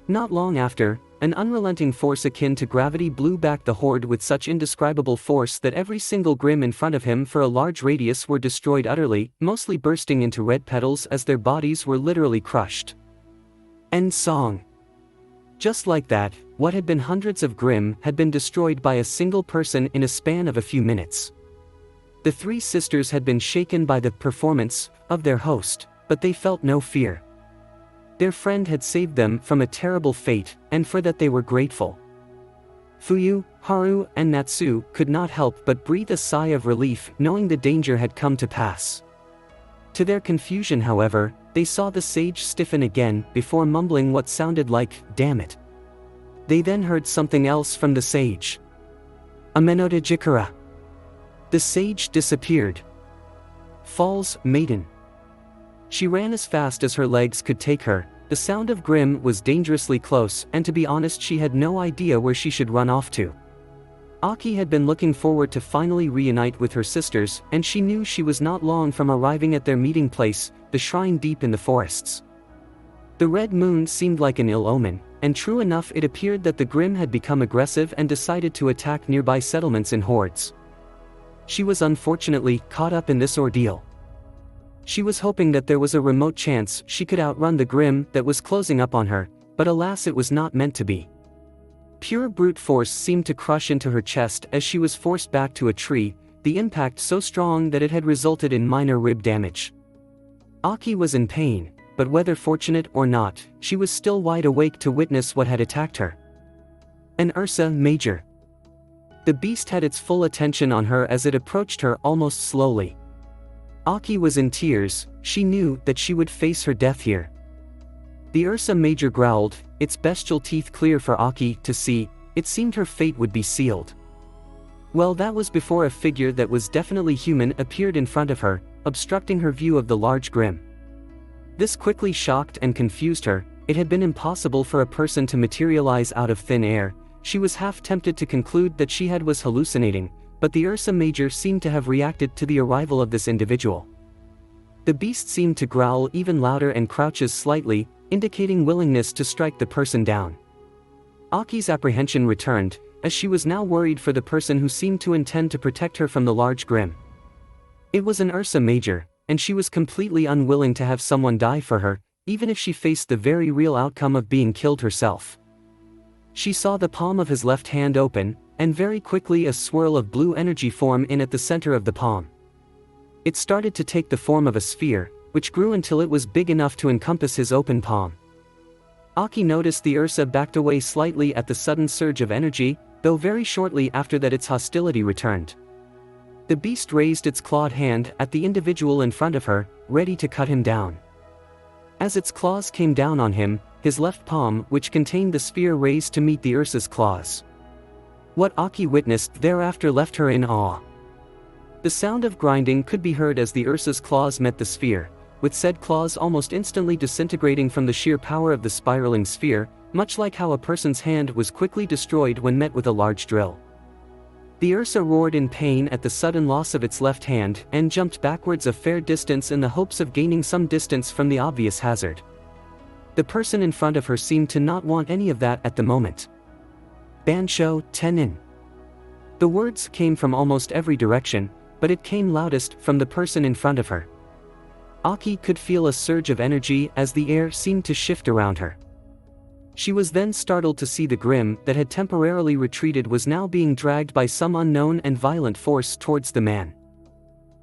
Not long after, an unrelenting force akin to gravity blew back the horde with such indescribable force that every single Grimm in front of him for a large radius were destroyed utterly, mostly bursting into red petals as their bodies were literally crushed. End song. Just like that, what had been hundreds of Grimm had been destroyed by a single person in a span of a few minutes. The three sisters had been shaken by the performance of their host, but they felt no fear. Their friend had saved them from a terrible fate, and for that they were grateful. Fuyu, Haru, and Natsu could not help but breathe a sigh of relief knowing the danger had come to pass. To their confusion, however, they saw the sage stiffen again before mumbling what sounded like, "Damn it." They then heard something else from the sage. Amenoda Jikara. The sage disappeared. Falls, maiden. She ran as fast as her legs could take her. The sound of Grimm was dangerously close, and to be honest she had no idea where she should run off to. Aki had been looking forward to finally reunite with her sisters, and she knew she was not long from arriving at their meeting place, the shrine deep in the forests. The red moon seemed like an ill omen, and true enough it appeared that the Grimm had become aggressive and decided to attack nearby settlements in hordes. She was unfortunately caught up in this ordeal. She was hoping that there was a remote chance she could outrun the Grimm that was closing up on her, but alas it was not meant to be. Pure brute force seemed to crush into her chest as she was forced back to a tree, the impact so strong that it had resulted in minor rib damage. Aki was in pain, but whether fortunate or not, she was still wide awake to witness what had attacked her. An Ursa Major. The beast had its full attention on her as it approached her almost slowly. Aki was in tears, she knew that she would face her death here. The Ursa Major growled, its bestial teeth clear for Aki to see. It seemed her fate would be sealed. Well, that was before a figure that was definitely human appeared in front of her, obstructing her view of the large Grimm. This quickly shocked and confused her. It had been impossible for a person to materialize out of thin air. She was half tempted to conclude that she was hallucinating, but the Ursa Major seemed to have reacted to the arrival of this individual. The beast seemed to growl even louder and crouches slightly, indicating willingness to strike the person down. Aki's apprehension returned, as she was now worried for the person who seemed to intend to protect her from the large Grimm. It was an Ursa Major, and she was completely unwilling to have someone die for her, even if she faced the very real outcome of being killed herself. She saw the palm of his left hand open, and very quickly a swirl of blue energy form in at the center of the palm. It started to take the form of a sphere, which grew until it was big enough to encompass his open palm. Aki noticed the Ursa backed away slightly at the sudden surge of energy, though very shortly after that its hostility returned. The beast raised its clawed hand at the individual in front of her, ready to cut him down. As its claws came down on him, his left palm, which contained the sphere, raised to meet the Ursa's claws. What Aki witnessed thereafter left her in awe. The sound of grinding could be heard as the Ursa's claws met the sphere, with said claws almost instantly disintegrating from the sheer power of the spiraling sphere, much like how a person's hand was quickly destroyed when met with a large drill. The Ursa roared in pain at the sudden loss of its left hand and jumped backwards a fair distance in the hopes of gaining some distance from the obvious hazard. The person in front of her seemed to not want any of that at the moment. Bansho Tenin. The words came from almost every direction, but it came loudest from the person in front of her. Aki could feel a surge of energy as the air seemed to shift around her. She was then startled to see the Grimm that had temporarily retreated was now being dragged by some unknown and violent force towards the man.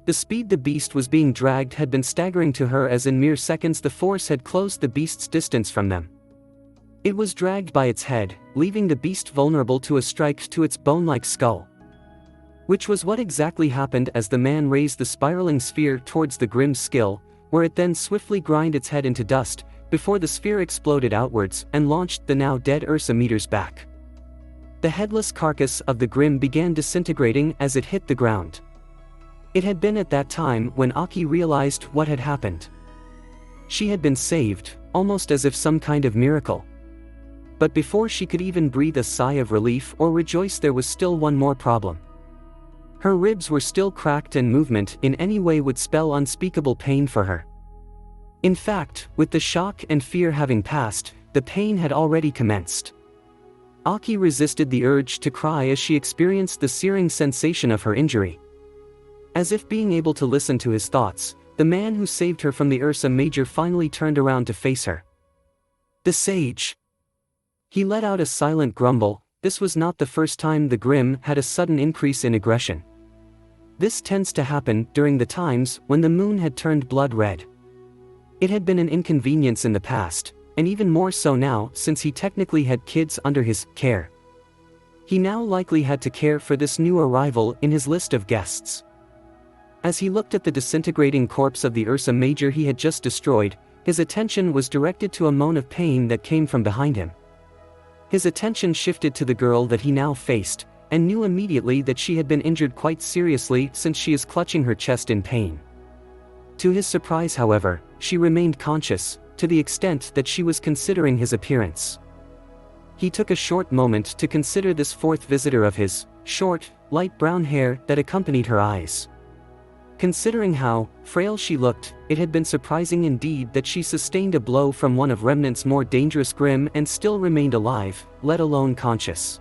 The speed the beast was being dragged had been staggering to her, as in mere seconds the force had closed the beast's distance from them. It was dragged by its head, leaving the beast vulnerable to a strike to its bone-like skull. Which was what exactly happened as the man raised the spiraling sphere towards the Grimm's skill, where it then swiftly ground its head into dust, before the sphere exploded outwards and launched the now dead Ursa meters back. The headless carcass of the Grimm began disintegrating as it hit the ground. It had been at that time when Aki realized what had happened. She had been saved, almost as if some kind of miracle. But before she could even breathe a sigh of relief or rejoice, there was still one more problem. Her ribs were still cracked, and movement in any way would spell unspeakable pain for her. In fact, with the shock and fear having passed, the pain had already commenced. Aki resisted the urge to cry as she experienced the searing sensation of her injury. As if being able to listen to his thoughts, the man who saved her from the Ursa Major finally turned around to face her. The sage. He let out a silent grumble. This was not the first time the Grimm had a sudden increase in aggression. This tends to happen during the times when the moon had turned blood red. It had been an inconvenience in the past, and even more so now since he technically had kids under his care. He now likely had to care for this new arrival in his list of guests. As he looked at the disintegrating corpse of the Ursa Major he had just destroyed, his attention was directed to a moan of pain that came from behind him. His attention shifted to the girl that he now faced, and knew immediately that she had been injured quite seriously since she is clutching her chest in pain. To his surprise, however, she remained conscious, to the extent that she was considering his appearance. He took a short moment to consider this fourth visitor of his, short, light brown hair that accompanied her eyes. Considering how frail she looked, it had been surprising indeed that she sustained a blow from one of Remnant's more dangerous Grimm and still remained alive, let alone conscious.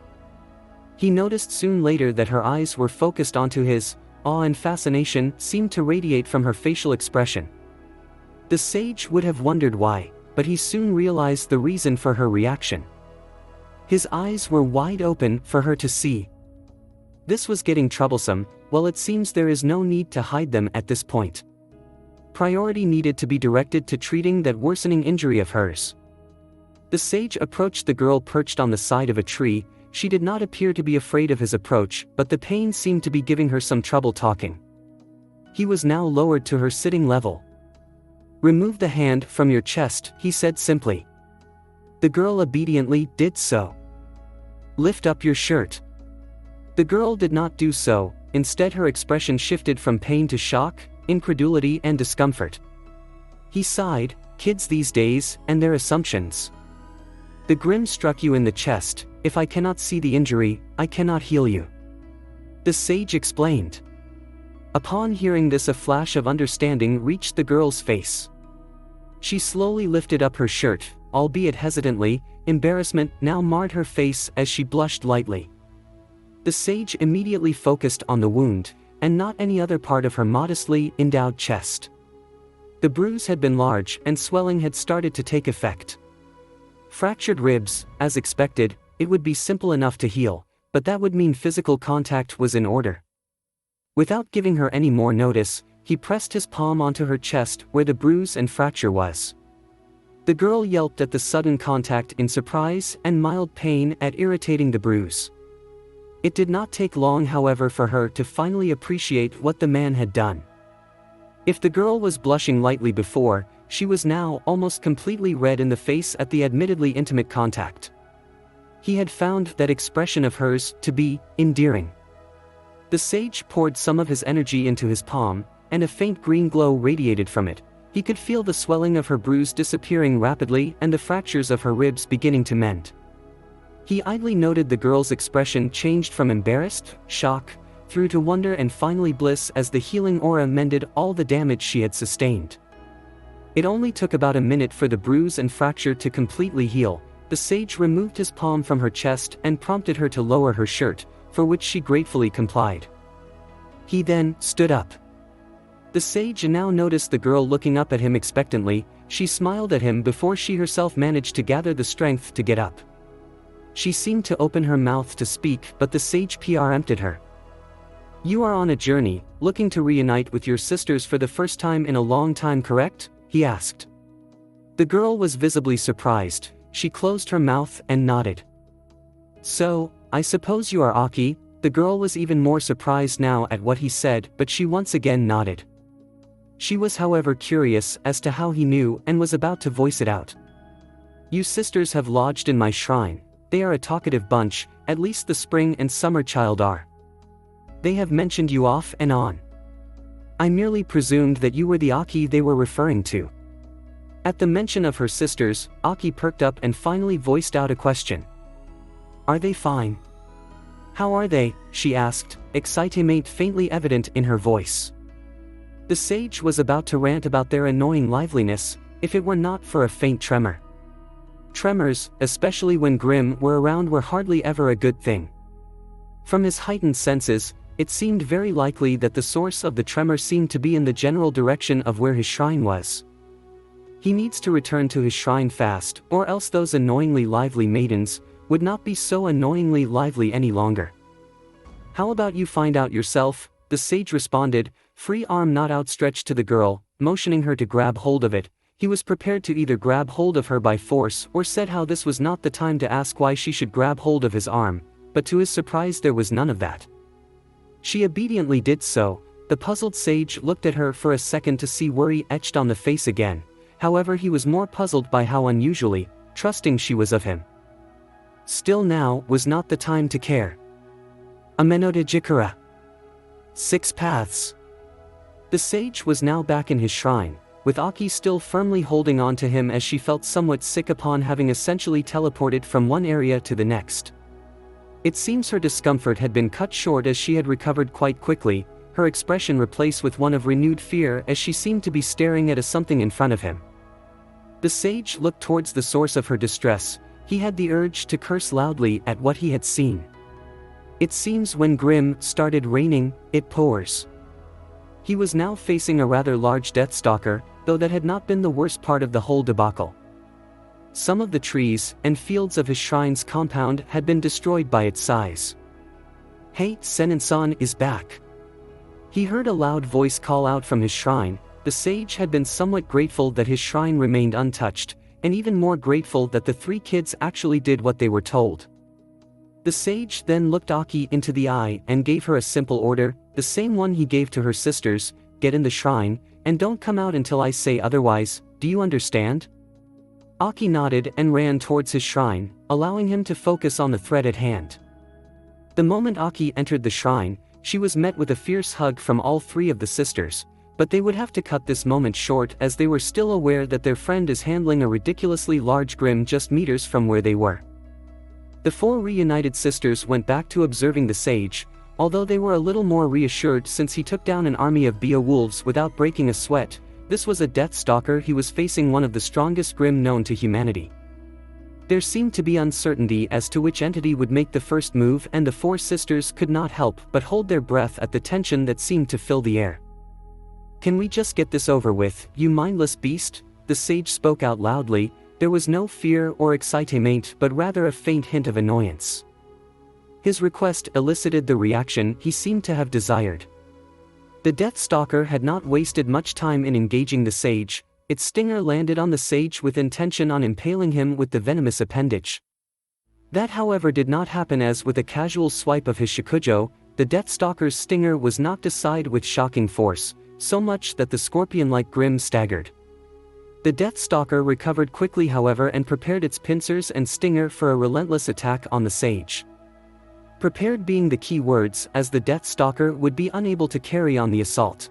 He noticed soon later that her eyes were focused onto his. Awe and fascination seemed to radiate from her facial expression. The sage would have wondered why, but he soon realized the reason for her reaction. His eyes were wide open for her to see. This was getting troublesome. Well, it seems there is no need to hide them at this point. Priority needed to be directed to treating that worsening injury of hers. The sage approached the girl perched on the side of a tree. She did not appear to be afraid of his approach, but the pain seemed to be giving her some trouble talking. He was now lowered to her sitting level. "Remove the hand from your chest," he said simply. The girl obediently did so. "Lift up your shirt." The girl did not do so. Instead, her expression shifted from pain to shock, incredulity, and discomfort. He sighed. Kids these days, and their assumptions. "The Grimm struck you in the chest. If I cannot see the injury, I cannot heal you," the sage explained. Upon hearing this, a flash of understanding reached the girl's face. She slowly lifted up her shirt, albeit hesitantly. Embarrassment now marred her face as she blushed lightly. The sage immediately focused on the wound, and not any other part of her modestly endowed chest. The bruise had been large, and swelling had started to take effect. Fractured ribs, as expected. It would be simple enough to heal, but that would mean physical contact was in order. Without giving her any more notice, he pressed his palm onto her chest where the bruise and fracture was. The girl yelped at the sudden contact in surprise and mild pain at irritating the bruise. It did not take long, however, for her to finally appreciate what the man had done. If the girl was blushing lightly before, she was now almost completely red in the face at the admittedly intimate contact. He had found that expression of hers to be endearing. The sage poured some of his energy into his palm, and a faint green glow radiated from it. He could feel the swelling of her bruise disappearing rapidly and the fractures of her ribs beginning to mend. He idly noted the girl's expression changed from embarrassed, shock, through to wonder and finally bliss as the healing aura mended all the damage she had sustained. It only took about a minute for the bruise and fracture to completely heal. The sage removed his palm from her chest and prompted her to lower her shirt, for which she gratefully complied. He then stood up. The sage now noticed the girl looking up at him expectantly. She smiled at him before she herself managed to gather the strength to get up. She seemed to open her mouth to speak, but the sage preempted her. You are on a journey, looking to reunite with your sisters for the first time in a long time, correct? He asked. The girl was visibly surprised. She closed her mouth and nodded. So, I suppose you are Aki? The girl was even more surprised now at what he said, but she once again nodded. She was however curious as to how he knew and was about to voice it out. You sisters have lodged in my shrine. They are a talkative bunch, at least the spring and summer child are. They have mentioned you off and on. I merely presumed that you were the Aki they were referring to. At the mention of her sisters, Aki perked up and finally voiced out a question. Are they fine? How are they? She asked, excitement faintly evident in her voice. The sage was about to rant about their annoying liveliness, if it were not for a faint tremor. Tremors, especially when Grimm were around, were hardly ever a good thing. From his heightened senses, it seemed very likely that the source of the tremor seemed to be in the general direction of where his shrine was. He needs to return to his shrine fast, or else those annoyingly lively maidens would not be so annoyingly lively any longer. How about you find out yourself? The sage responded, free arm not outstretched to the girl, motioning her to grab hold of it. He was prepared to either grab hold of her by force or said how this was not the time to ask why she should grab hold of his arm, but to his surprise there was none of that. She obediently did so. The puzzled sage looked at her for a second to see worry etched on the face again. However, he was more puzzled by how unusually trusting she was of him. Still, now was not the time to care. Amenoda Jikara. 6 paths. The sage was now back in his shrine, with Aki still firmly holding on to him as she felt somewhat sick upon having essentially teleported from one area to the next. It seems her discomfort had been cut short as she had recovered quite quickly, her expression replaced with one of renewed fear as she seemed to be staring at something in front of him. The sage looked towards the source of her distress. He had the urge to curse loudly at what he had seen. It seems when Grimm started raining, it pours. He was now facing a rather large Deathstalker, though that had not been the worst part of the whole debacle. Some of the trees and fields of his shrine's compound had been destroyed by its size. Hey, Senin-san is back. He heard a loud voice call out from his shrine. The sage had been somewhat grateful that his shrine remained untouched, and even more grateful that the 3 kids actually did what they were told. The sage then looked Aki into the eye and gave her a simple order, the same one he gave to her sisters: get in the shrine, and don't come out until I say otherwise, do you understand? Aki nodded and ran towards his shrine, allowing him to focus on the threat at hand. The moment Aki entered the shrine, she was met with a fierce hug from all 3 of the sisters, but they would have to cut this moment short as they were still aware that their friend is handling a ridiculously large Grimm just meters from where they were. The 4 reunited sisters went back to observing the sage, although they were a little more reassured since he took down an army of Beowulfs without breaking a sweat. This was a Deathstalker. He was facing one of the strongest Grimm known to humanity. There seemed to be uncertainty as to which entity would make the first move, and the 4 sisters could not help but hold their breath at the tension that seemed to fill the air. Can we just get this over with, you mindless beast? The sage spoke out loudly. There was no fear or excitement, but rather a faint hint of annoyance. His request elicited the reaction he seemed to have desired. The Deathstalker had not wasted much time in engaging the sage. Its stinger landed on the sage with intention on impaling him with the venomous appendage. That, however, did not happen, as with a casual swipe of his shikujo, the Deathstalker's stinger was knocked aside with shocking force, so much that the scorpion-like Grimm staggered. The Deathstalker recovered quickly, however, and prepared its pincers and stinger for a relentless attack on the sage. Prepared being the key words, as the Deathstalker would be unable to carry on the assault.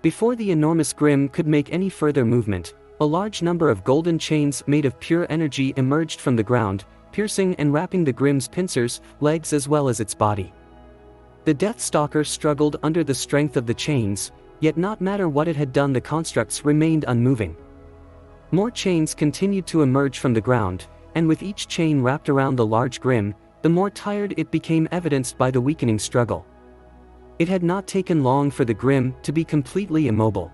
Before the enormous Grimm could make any further movement, a large number of golden chains made of pure energy emerged from the ground, piercing and wrapping the Grimm's pincers, legs as well as its body. The Deathstalker struggled under the strength of the chains, yet not matter what it had done, the constructs remained unmoving. More chains continued to emerge from the ground, and with each chain wrapped around the large Grimm, the more tired it became, evidenced by the weakening struggle. It had not taken long for the Grimm to be completely immobile.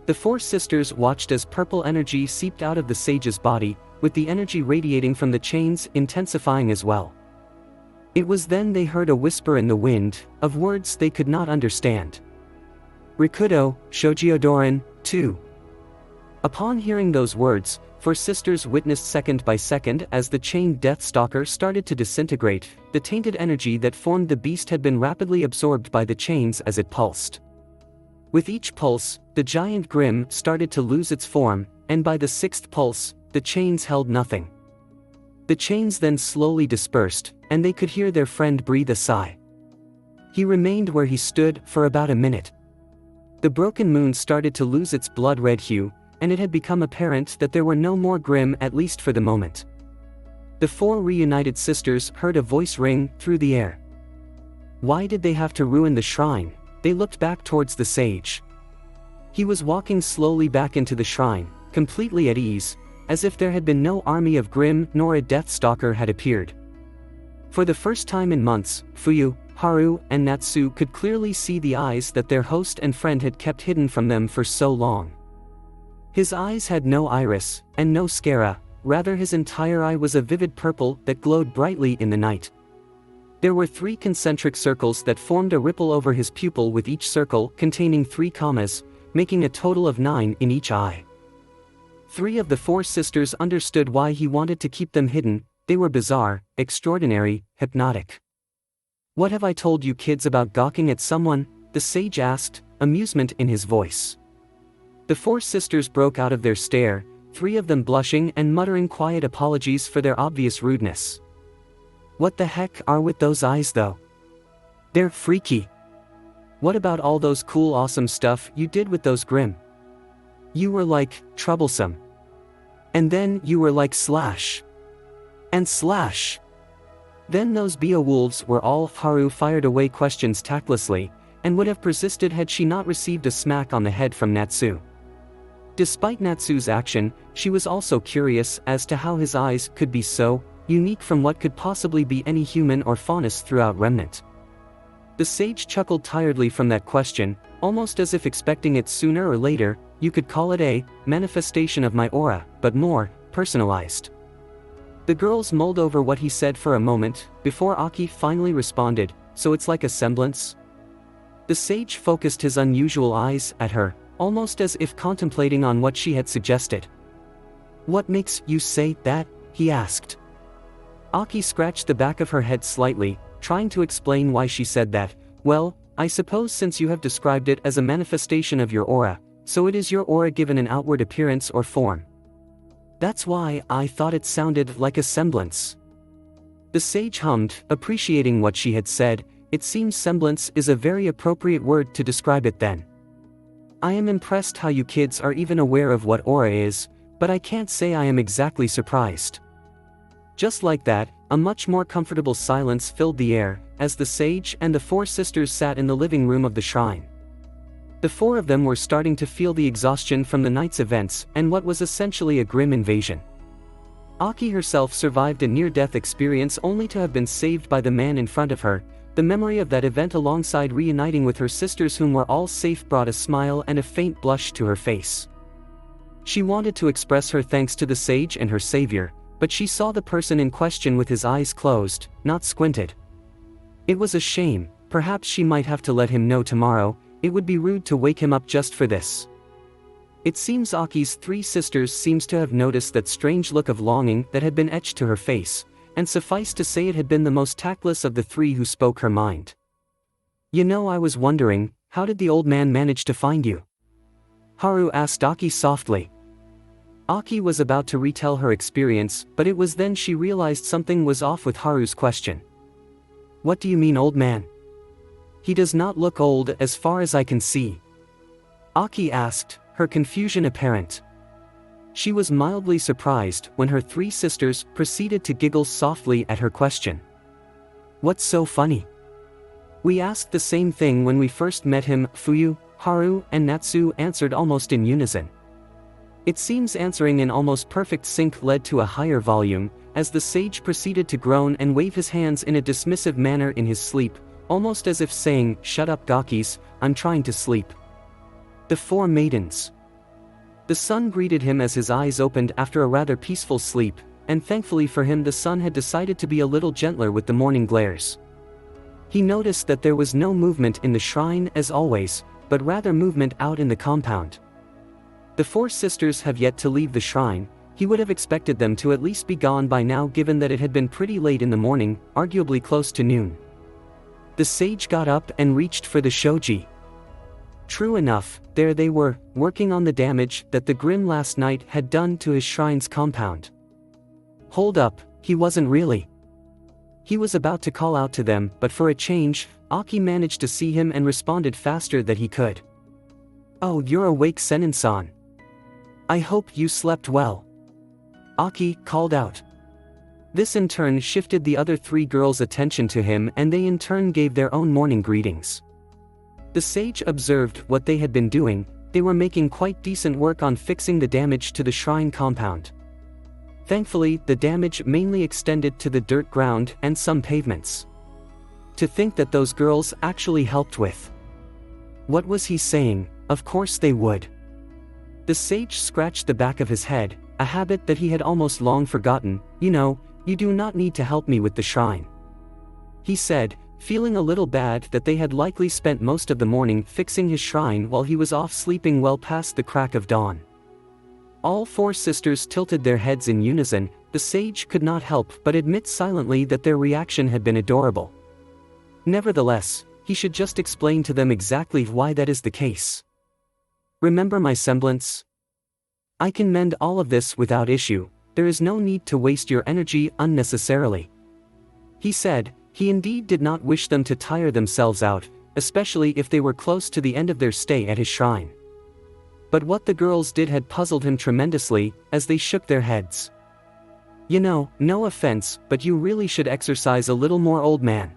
The 4 sisters watched as purple energy seeped out of the sage's body, with the energy radiating from the chains intensifying as well. It was then they heard a whisper in the wind, of words they could not understand. Rikudo, Shojiodoran, 2. Upon hearing those words, four sisters witnessed second by second as the chained Deathstalker started to disintegrate. The tainted energy that formed the beast had been rapidly absorbed by the chains as it pulsed. With each pulse, the giant Grim started to lose its form, and by the sixth pulse, the chains held nothing. The chains then slowly dispersed, and they could hear their friend breathe a sigh. He remained where he stood for about a minute. The broken moon started to lose its blood-red hue, and it had become apparent that there were no more Grim, at least for the moment. The four reunited sisters heard a voice ring through the air. Why did they have to ruin the shrine? They looked back towards the sage. He was walking slowly back into the shrine, completely at ease, as if there had been no army of Grim nor a Deathstalker had appeared. For the first time in months, Fuyu, Haru, and Natsu could clearly see the eyes that their host and friend had kept hidden from them for so long. His eyes had no iris, and no sclera, rather his entire eye was a vivid purple that glowed brightly in the night. There were 3 concentric circles that formed a ripple over his pupil, with each circle containing 3 commas, making a total of 9 in each eye. 3 of the 4 sisters understood why he wanted to keep them hidden. They were bizarre, extraordinary, hypnotic. "What have I told you kids about gawking at someone?" the sage asked, amusement in his voice. The 4 sisters broke out of their stare, 3 of them blushing and muttering quiet apologies for their obvious rudeness. "What the heck are with those eyes though? They're freaky. What about all those cool awesome stuff you did with those Grim? You were like, troublesome. And then you were like slash. And slash. Then those Beowulfs were all." Haru fired away questions tactlessly, and would have persisted had she not received a smack on the head from Natsu. Despite Natsu's action, she was also curious as to how his eyes could be so unique from what could possibly be any human or faunus throughout Remnant. The sage chuckled tiredly from that question, almost as if expecting it sooner or later. "You could call it a manifestation of my aura, but more personalized." The girls mulled over what he said for a moment, before Aki finally responded, "So it's like a semblance?" The sage focused his unusual eyes at her, almost as if contemplating on what she had suggested. "What makes you say that?" he asked. Aki scratched the back of her head slightly, trying to explain why she said that. "Well, I suppose since you have described it as a manifestation of your aura, so it is your aura given an outward appearance or form. That's why I thought it sounded like a semblance." The sage hummed, appreciating what she had said. "It seems semblance is a very appropriate word to describe it then. I am impressed how you kids are even aware of what aura is, but I can't say I am exactly surprised." Just like that, a much more comfortable silence filled the air, as the sage and the 4 sisters sat in the living room of the shrine. The 4 of them were starting to feel the exhaustion from the night's events and what was essentially a Grim invasion. Aki herself survived a near-death experience only to have been saved by the man in front of her. The memory of that event alongside reuniting with her sisters whom were all safe brought a smile and a faint blush to her face. She wanted to express her thanks to the sage and her savior, but she saw the person in question with his eyes closed, not squinted. It was a shame. Perhaps she might have to let him know tomorrow. It would be rude to wake him up just for this. It seems Aki's 3 sisters seems to have noticed that strange look of longing that had been etched to her face, and suffice to say it had been the most tactless of the 3 who spoke her mind. "You know, I was wondering, how did the old man manage to find you?" Haru asked Aki softly. Aki was about to retell her experience, but it was then she realized something was off with Haru's question. "What do you mean, old man? He does not look old as far as I can see." Aki asked, her confusion apparent. She was mildly surprised when her 3 sisters proceeded to giggle softly at her question. "What's so funny? We asked the same thing when we first met him." Fuyu, Haru, and Natsu answered almost in unison. It seems answering in almost perfect sync led to a higher volume, as the sage proceeded to groan and wave his hands in a dismissive manner in his sleep, almost as if saying, "Shut up Gakis, I'm trying to sleep." The 4 maidens. The sun greeted him as his eyes opened after a rather peaceful sleep. and thankfully for him the sun had decided to be a little gentler with the morning glares. He noticed that there was no movement in the shrine as always, but rather movement out in the compound. The four sisters have yet to leave the shrine. He would have expected them to at least be gone by now given that it had been pretty late in the morning, arguably close to noon. The sage got up and reached for the shoji. True enough, there they were, working on the damage that the Grim last night had done to his shrine's compound. Hold up, he wasn't really. He was about to call out to them, but for a change, Aki managed to see him and responded faster than he could. "Oh, you're awake, Senin-san. I hope you slept well," Aki called out. This in turn shifted the other three girls' attention to him and they in turn gave their own morning greetings. The sage observed what they had been doing. They were making quite decent work on fixing the damage to the shrine compound. Thankfully, the damage mainly extended to the dirt ground and some pavements. To think that those girls actually helped with. What was he saying? Of course they would. The sage scratched the back of his head, a habit that he had almost long forgotten. "You know, you do not need to help me with the shrine," he said, feeling a little bad that they had likely spent most of the morning fixing his shrine while he was off sleeping well past the crack of dawn. All four sisters tilted their heads in unison. The sage could not help but admit silently that their reaction had been adorable. Nevertheless, he should just explain to them exactly why that is the case. "Remember my semblance? I can mend all of this without issue. There is no need to waste your energy unnecessarily," he said. He indeed did not wish them to tire themselves out, especially if they were close to the end of their stay at his shrine. But what the girls did had puzzled him tremendously, as they shook their heads. "You know, no offense, but you really should exercise a little more, old man,"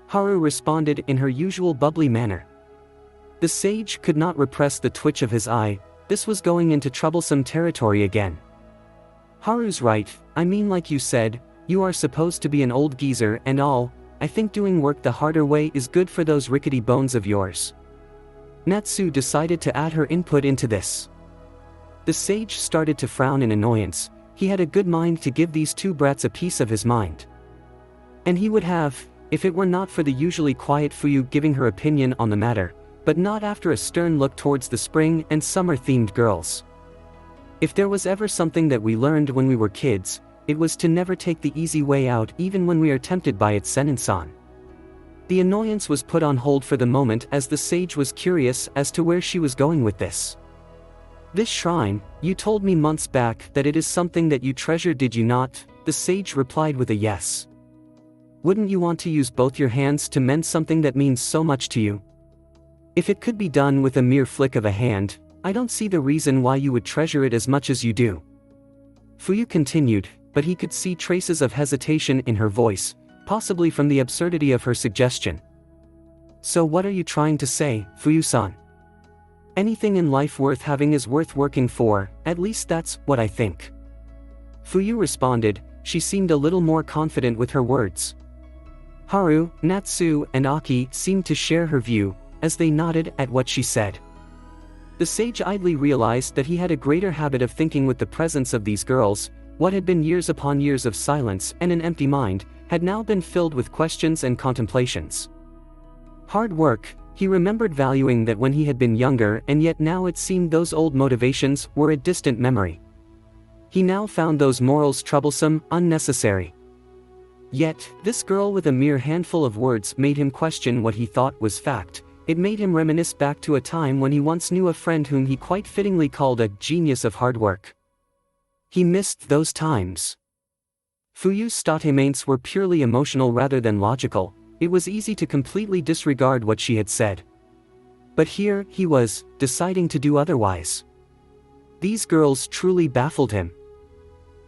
Haru responded in her usual bubbly manner. The sage could not repress the twitch of his eye. This was going into troublesome territory again. "Haru's right, I mean, like you said, you are supposed to be an old geezer and all. I think doing work the harder way is good for those rickety bones of yours." Natsu decided to add her input into this. The sage started to frown in annoyance. He had a good mind to give these two brats a piece of his mind. And he would have, if it were not for the usually quiet Fuyu giving her opinion on the matter, but not after a stern look towards the spring and summer-themed girls. If there was ever something that we learned when we were kids, it was to never take the easy way out even when we are tempted by it, Senin-san. The annoyance was put on hold for the moment as the sage was curious as to where she was going with this. "This shrine, you told me months back that it is something that you treasure, did you not?" The sage replied with a yes. "Wouldn't you want to use both your hands to mend something that means so much to you? If it could be done with a mere flick of a hand, I don't see the reason why you would treasure it as much as you do." Fuyu continued, but he could see traces of hesitation in her voice, possibly from the absurdity of her suggestion. "So what are you trying to say, Fuyu-san? Anything in life worth having is worth working for, at least that's what I think." Fuyu responded. She seemed a little more confident with her words. Haru, Natsu, and Aki seemed to share her view, as they nodded at what she said. The sage idly realized that he had a greater habit of thinking with the presence of these girls. What had been years upon years of silence and an empty mind, had now been filled with questions and contemplations. Hard work, he remembered valuing that when he had been younger, and yet now it seemed those old motivations were a distant memory. He now found those morals troublesome, unnecessary. Yet, this girl with a mere handful of words made him question what he thought was fact. It made him reminisce back to a time when he once knew a friend whom he quite fittingly called a genius of hard work. He missed those times. Fuyu's statements were purely emotional rather than logical. It was easy to completely disregard what she had said. But here he was, deciding to do otherwise. These girls truly baffled him.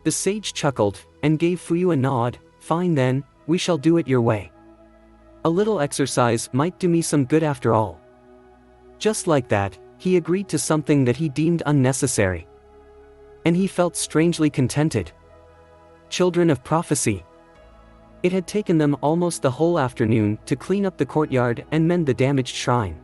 The sage chuckled, and gave Fuyu a nod. "Fine then, we shall do it your way. A little exercise might do me some good after all." Just like that, he agreed to something that he deemed unnecessary. And he felt strangely contented. Children of prophecy. It had taken them almost the whole afternoon to clean up the courtyard and mend the damaged shrine.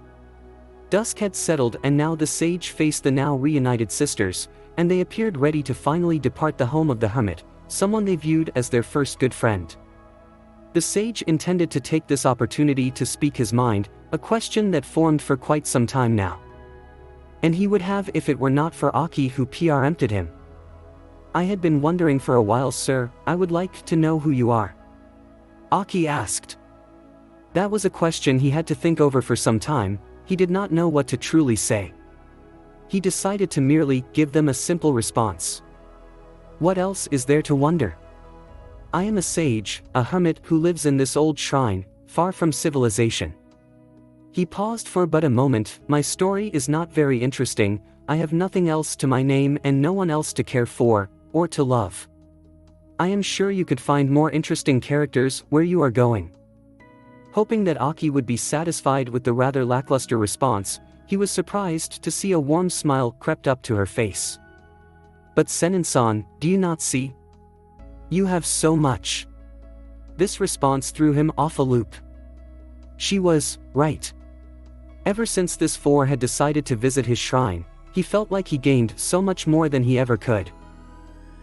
Dusk had settled and now the sage faced the now reunited sisters, and they appeared ready to finally depart the home of the hermit, someone they viewed as their first good friend. The sage intended to take this opportunity to speak his mind, a question that formed for quite some time now. And he would have if it were not for Aki who preempted him. "I had been wondering for a while, sir. I would like to know who you are," Aki asked. That was a question he had to think over for some time. He did not know what to truly say. He decided to merely give them a simple response. "What else is there to wonder? I am a sage, a hermit who lives in this old shrine, far from civilization." He paused for but a moment. "My story is not very interesting. I have nothing else to my name and no one else to care for, or to love. I am sure you could find more interesting characters where you are going." Hoping that Aki would be satisfied with the rather lackluster response, he was surprised to see a warm smile crept up to her face. "But Senin-san, do you not see? You have so much." This response threw him off a loop. She was right. Ever since this four had decided to visit his shrine, he felt like he gained so much more than he ever could.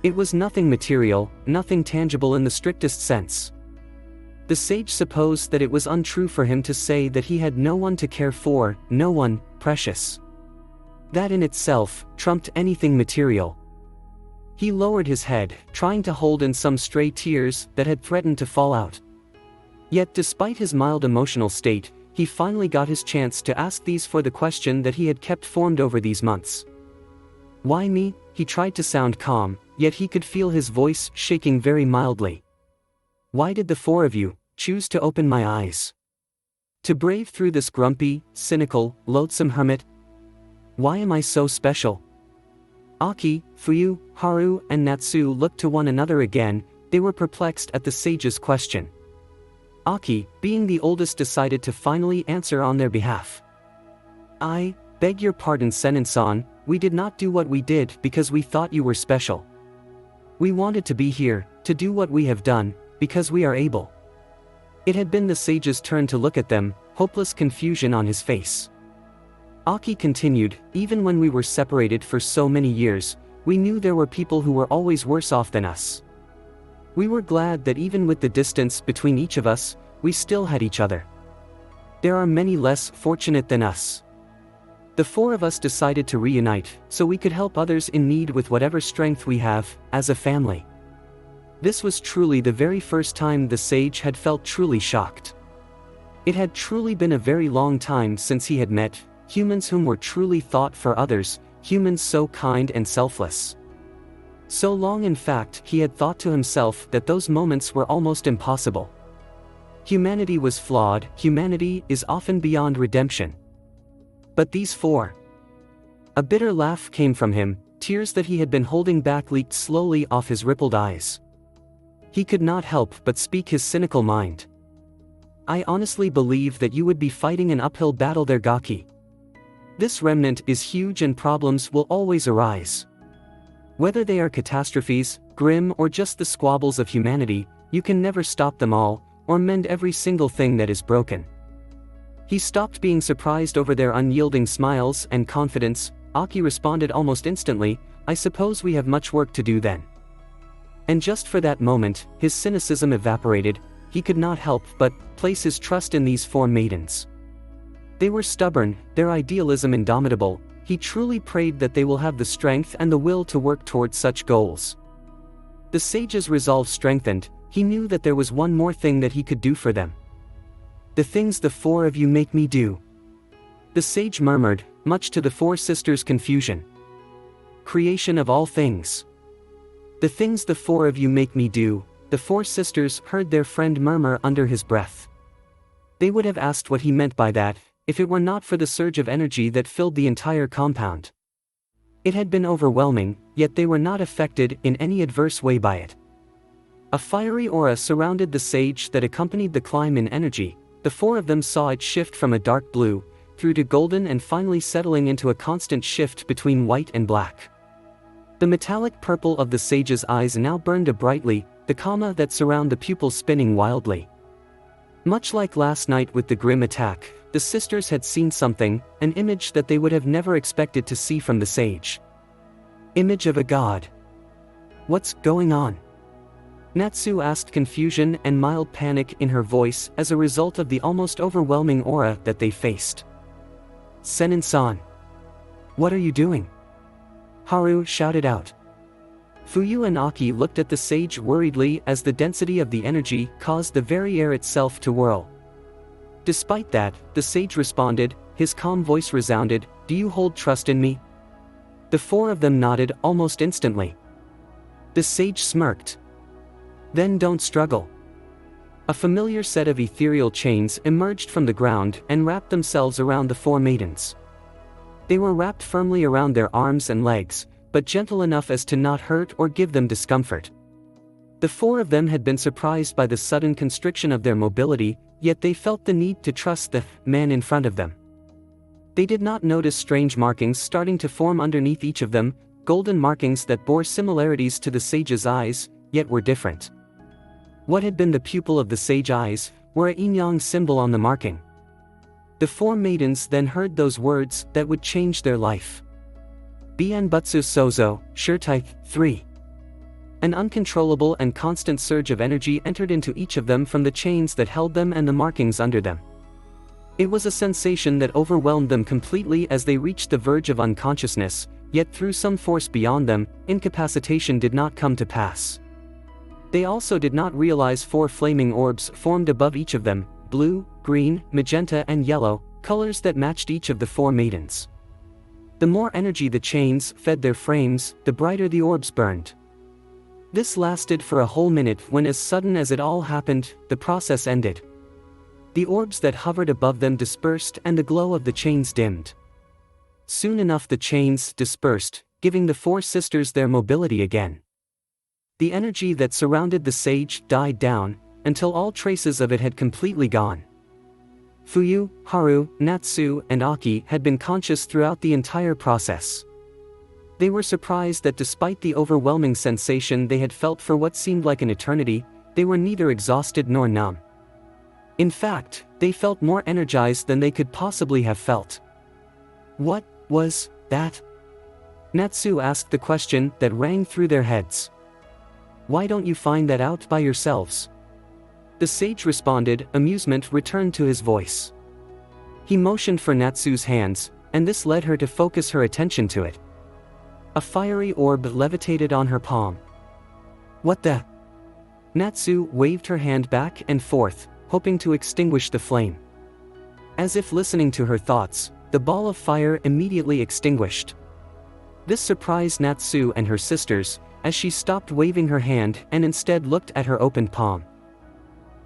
It was nothing material, nothing tangible in the strictest sense. The sage supposed that it was untrue for him to say that he had no one to care for, no one precious. That in itself trumped anything material. He lowered his head, trying to hold in some stray tears that had threatened to fall out. Yet despite his mild emotional state, he finally got his chance to ask these for the question that he had kept formed over these months. "Why me?" He tried to sound calm, yet he could feel his voice shaking very mildly. "Why did the four of you choose to open my eyes? To brave through this grumpy, cynical, loathsome hermit? Why am I so special?" Aki, Fuyu, Haru, and Natsu looked to one another again. They were perplexed at the sage's question. Aki, being the oldest, decided to finally answer on their behalf. "I beg your pardon, Senin-san, we did not do what we did because we thought you were special. We wanted to be here, to do what we have done, because we are able." It had been the sage's turn to look at them, hopeless confusion on his face. Aki continued, "Even when we were separated for so many years, we knew there were people who were always worse off than us. We were glad that even with the distance between each of us, we still had each other. There are many less fortunate than us. The four of us decided to reunite, so we could help others in need with whatever strength we have, as a family." This was truly the very first time the sage had felt truly shocked. It had truly been a very long time since he had met humans whom were truly thought for others, humans so kind and selfless. So long, in fact, he had thought to himself that those moments were almost impossible. Humanity was flawed, humanity is often beyond redemption. But these four. A bitter laugh came from him, tears that he had been holding back leaked slowly off his rippled eyes. He could not help but speak his cynical mind. "I honestly believe that you would be fighting an uphill battle there, Gaki. This remnant is huge and problems will always arise. Whether they are catastrophes, grim, or just the squabbles of humanity, you can never stop them all, or mend every single thing that is broken." He stopped being surprised over their unyielding smiles and confidence. Aki responded almost instantly, "I suppose we have much work to do then." And just for that moment, his cynicism evaporated. He could not help but place his trust in these four maidens. They were stubborn, their idealism indomitable. He truly prayed that they will have the strength and the will to work towards such goals. The sage's resolve strengthened. He knew that there was one more thing that he could do for them. "The things the four of you make me do," the sage murmured, much to the four sisters' confusion. "Creation of all things. The things the four of you make me do," the four sisters heard their friend murmur under his breath. They would have asked what he meant by that, if it were not for the surge of energy that filled the entire compound. It had been overwhelming, yet they were not affected in any adverse way by it. A fiery aura surrounded the sage that accompanied the climb in energy. The four of them saw it shift from a dark blue, through to golden, and finally settling into a constant shift between white and black. The metallic purple of the sage's eyes now burned brightly, the kama that surround the pupils spinning wildly. Much like last night with the grim attack, the sisters had seen something, an image that they would have never expected to see from the sage. Image of a god. What's going on? Natsu asked, confusion and mild panic in her voice as a result of the almost overwhelming aura that they faced. "Senin-san. What are you doing?" Haru shouted out. Fuyu and Aki looked at the sage worriedly as the density of the energy caused the very air itself to whirl. Despite that, the sage responded, his calm voice resounded, "Do you hold trust in me?" The four of them nodded almost instantly. The sage smirked. "Then don't struggle." A familiar set of ethereal chains emerged from the ground and wrapped themselves around the four maidens. They were wrapped firmly around their arms and legs, but gentle enough as to not hurt or give them discomfort. The four of them had been surprised by the sudden constriction of their mobility, yet they felt the need to trust the man in front of them. They did not notice strange markings starting to form underneath each of them, golden markings that bore similarities to the sage's eyes, yet were different. What had been the pupil of the sage eyes were a yin-yang symbol on the marking. The four maidens then heard those words that would change their life. Bienbutsu Sozo, Shirtai, 3. An uncontrollable and constant surge of energy entered into each of them from the chains that held them and the markings under them. It was a sensation that overwhelmed them completely as they reached the verge of unconsciousness, yet through some force beyond them, incapacitation did not come to pass. They also did not realize four flaming orbs formed above each of them, blue, green, magenta and yellow, colors that matched each of the four maidens. The more energy the chains fed their frames, the brighter the orbs burned. This lasted for a whole minute when, as sudden as it all happened, the process ended. The orbs that hovered above them dispersed and the glow of the chains dimmed. Soon enough the chains dispersed, giving the four sisters their mobility again. The energy that surrounded the sage died down, until all traces of it had completely gone. Fuyu, Haru, Natsu, and Aki had been conscious throughout the entire process. They were surprised that despite the overwhelming sensation they had felt for what seemed like an eternity, they were neither exhausted nor numb. In fact, they felt more energized than they could possibly have felt. "What was that?" Natsu asked the question that rang through their heads. "Why don't you find that out by yourselves?" The sage responded, amusement returned to his voice. He motioned for Natsu's hands, and this led her to focus her attention to it. A fiery orb levitated on her palm. "What the?" Natsu waved her hand back and forth, hoping to extinguish the flame. As if listening to her thoughts, the ball of fire immediately extinguished. This surprised Natsu and her sisters, as she stopped waving her hand and instead looked at her opened palm.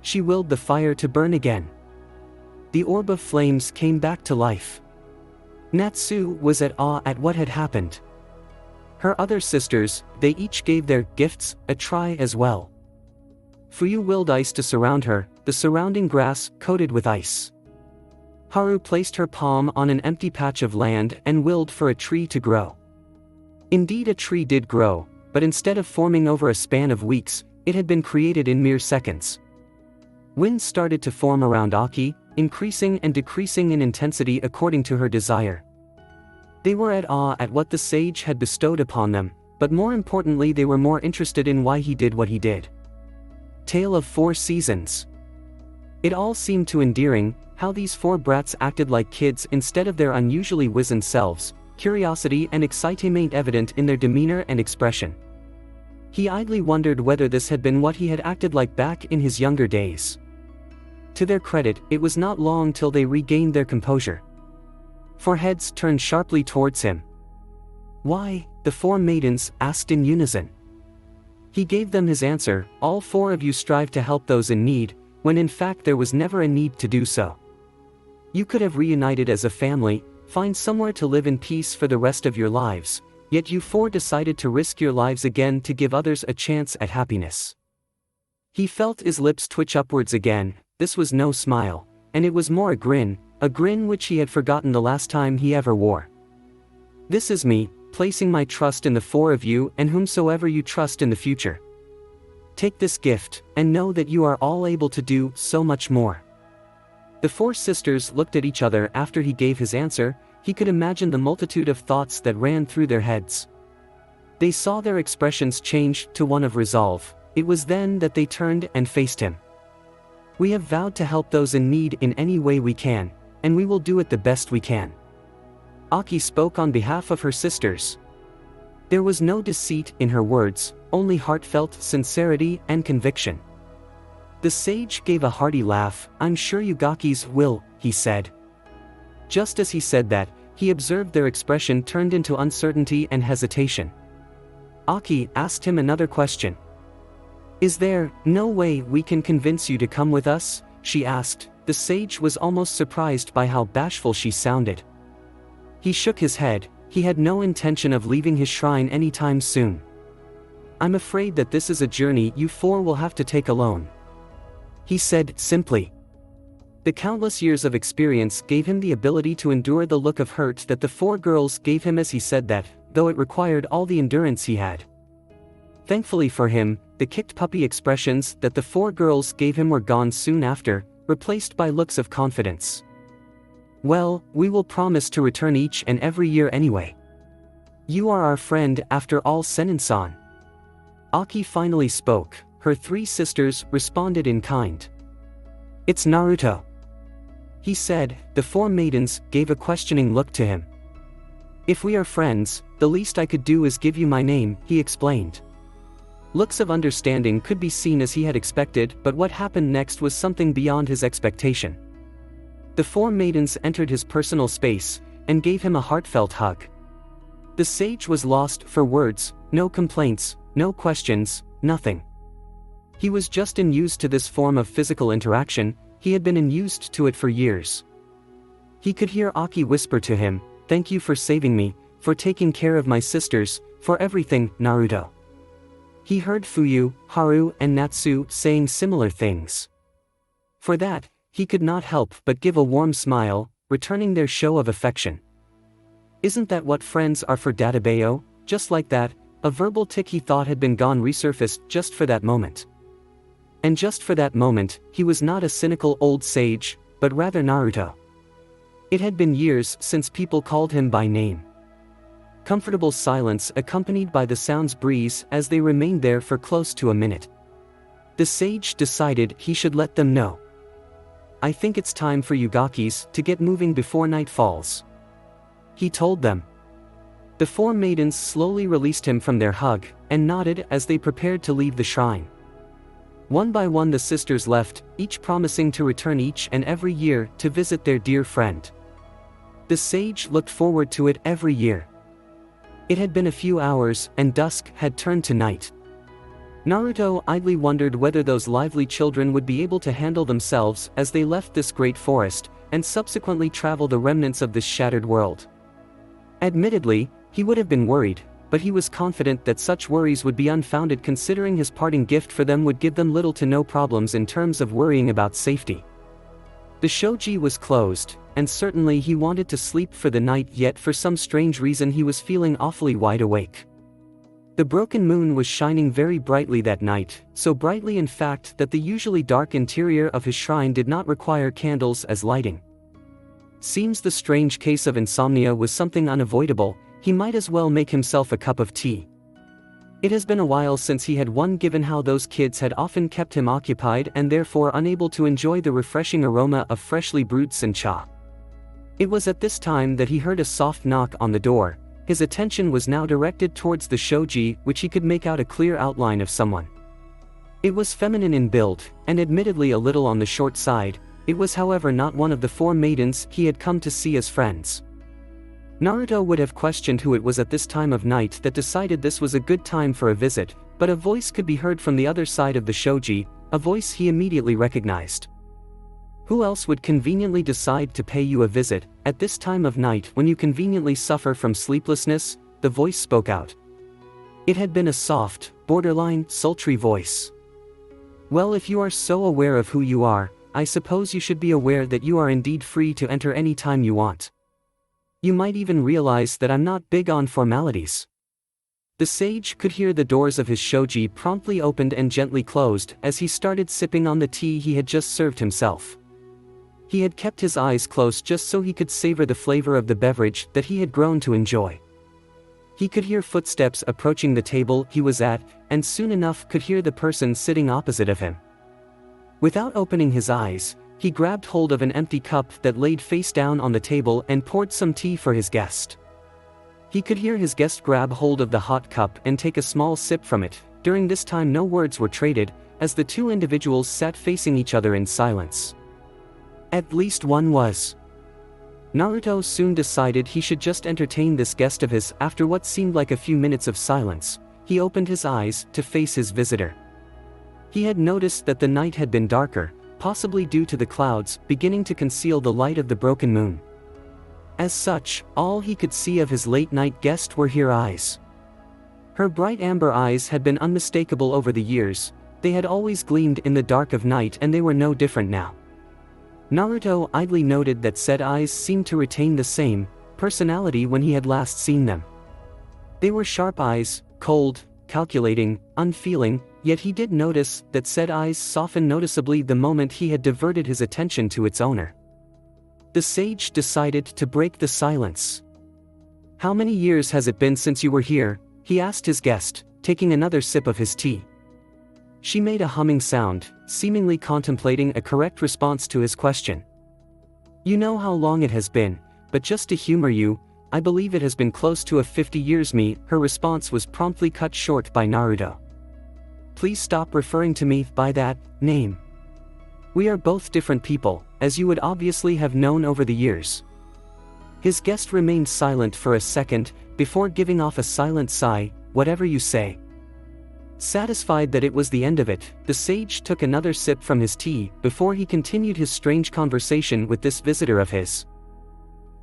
She willed the fire to burn again. The orb of flames came back to life. Natsu was at awe at what had happened. Her other sisters, they each gave their gifts a try as well. Fuyu willed ice to surround her, the surrounding grass coated with ice. Haru placed her palm on an empty patch of land and willed for a tree to grow. Indeed, a tree did grow, but instead of forming over a span of weeks, it had been created in mere seconds. Winds started to form around Aki, increasing and decreasing in intensity according to her desire. They were at awe at what the sage had bestowed upon them, but more importantly they were more interested in why he did what he did. Tale of 4 Seasons. It all seemed too endearing, how these 4 brats acted like kids instead of their unusually wizened selves, curiosity and excitement evident in their demeanor and expression. He idly wondered whether this had been what he had acted like back in his younger days. To their credit, it was not long till they regained their composure. 4 heads turned sharply towards him. "Why?" the 4 maidens asked in unison. He gave them his answer, "All 4 of you strive to help those in need, when in fact there was never a need to do so. You could have reunited as a family, find somewhere to live in peace for the rest of your lives, yet you 4 decided to risk your lives again to give others a chance at happiness." He felt his lips twitch upwards again. This was no smile, and it was more a grin which he had forgotten the last time he ever wore. "This is me, placing my trust in the 4 of you and whomsoever you trust in the future. Take this gift, and know that you are all able to do so much more." The 4 sisters looked at each other after he gave his answer. He could imagine the multitude of thoughts that ran through their heads. They saw their expressions change to one of resolve, It was then that they turned and faced him. "We have vowed to help those in need in any way we can, and we will do it the best we can." Aki spoke on behalf of her sisters. There was no deceit in her words, only heartfelt sincerity and conviction. The sage gave a hearty laugh. "I'm sure you Gakis will," he said. Just as he said that, he observed their expression turned into uncertainty and hesitation. Aki asked him another question. "Is there no way we can convince you to come with us?" she asked. The sage was almost surprised by how bashful she sounded. He shook his head. He had no intention of leaving his shrine anytime soon. "I'm afraid that this is a journey you four will have to take alone," he said simply. The countless years of experience gave him the ability to endure the look of hurt that the four girls gave him as he said that, though it required all the endurance he had. Thankfully for him, the kicked puppy expressions that the four girls gave him were gone soon after, replaced by looks of confidence. "Well, we will promise to return each and every year anyway. You are our friend after all, Senin-san." Aki finally spoke. Her three sisters responded in kind. "It's Naruto," he said. The four maidens gave a questioning look to him. "If we are friends, the least I could do is give you my name," he explained. Looks of understanding could be seen as he had expected, but what happened next was something beyond his expectation. The four maidens entered his personal space, and gave him a heartfelt hug. The sage was lost for words, no complaints, no questions, nothing. He was just unused to this form of physical interaction. He had been unused to it for years. He could hear Aki whisper to him, "Thank you for saving me, for taking care of my sisters, for everything, Naruto." He heard Fuyu, Haru, and Natsu saying similar things. For that, he could not help but give a warm smile, returning their show of affection. Isn't that what friends are for, Dadabayo? Just like that, a verbal tick he thought had been gone resurfaced just for that moment. And just for that moment, he was not a cynical old sage, but rather Naruto. It had been years since people called him by name. Comfortable silence accompanied by the sound's breeze as they remained there for close to a minute. The sage decided he should let them know. "I think it's time for you Gakis to get moving before night falls," he told them. The four maidens slowly released him from their hug, and nodded as they prepared to leave the shrine. One by one the sisters left, each promising to return each and every year to visit their dear friend. The sage looked forward to it every year. It had been a few hours, and dusk had turned to night. Naruto idly wondered whether those lively children would be able to handle themselves as they left this great forest, and subsequently travel the remnants of this shattered world. Admittedly, he would have been worried, but he was confident that such worries would be unfounded considering his parting gift for them would give them little to no problems in terms of worrying about safety. The shoji was closed, and certainly he wanted to sleep for the night, yet for some strange reason he was feeling awfully wide awake. The broken moon was shining very brightly that night, so brightly in fact that the usually dark interior of his shrine did not require candles as lighting. Seems the strange case of insomnia was something unavoidable. He might as well make himself a cup of tea. It has been a while since he had one, given how those kids had often kept him occupied and therefore unable to enjoy the refreshing aroma of freshly brewed sencha. It was at this time that he heard a soft knock on the door. His attention was now directed towards the shoji, which he could make out a clear outline of someone. It was feminine in build, and admittedly a little on the short side. It was however not one of the four maidens he had come to see as friends. Naruto would have questioned who it was at this time of night that decided this was a good time for a visit, but a voice could be heard from the other side of the shoji, a voice he immediately recognized. Who else would conveniently decide to pay you a visit at this time of night when you conveniently suffer from sleeplessness? The voice spoke out. It had been a soft, borderline, sultry voice. Well, if you are so aware of who you are, I suppose you should be aware that you are indeed free to enter any time you want. You might even realize that I'm not big on formalities. The sage could hear the doors of his shoji promptly opened and gently closed as he started sipping on the tea he had just served himself. He had kept his eyes closed just so he could savor the flavor of the beverage that he had grown to enjoy. He could hear footsteps approaching the table he was at, and soon enough could hear the person sitting opposite of him. Without opening his eyes, he grabbed hold of an empty cup that laid face down on the table and poured some tea for his guest. He could hear his guest grab hold of the hot cup and take a small sip from it. During this time no words were traded, as the two individuals sat facing each other in silence. At least one was. Naruto soon decided he should just entertain this guest of his. After what seemed like a few minutes of silence, he opened his eyes to face his visitor. He had noticed that the night had been darker, possibly due to the clouds beginning to conceal the light of the broken moon. As such, all he could see of his late-night guest were her eyes. Her bright amber eyes had been unmistakable over the years. They had always gleamed in the dark of night, and they were no different now. Naruto idly noted that said eyes seemed to retain the same personality when he had last seen them. They were sharp eyes, cold, calculating, unfeeling, yet he did notice that said eyes softened noticeably the moment he had diverted his attention to its owner. The sage decided to break the silence. "How many years has it been since you were here?" he asked his guest, taking another sip of his tea. She made a humming sound, seemingly contemplating a correct response to his question. "You know how long it has been, but just to humor you, I believe it has been close to 50 years." Her response was promptly cut short by Naruto. "Please stop referring to me by that name. We are both different people, as you would obviously have known over the years." His guest remained silent for a second, before giving off a silent sigh. "Whatever you say." Satisfied that it was the end of it, the sage took another sip from his tea, before he continued his strange conversation with this visitor of his.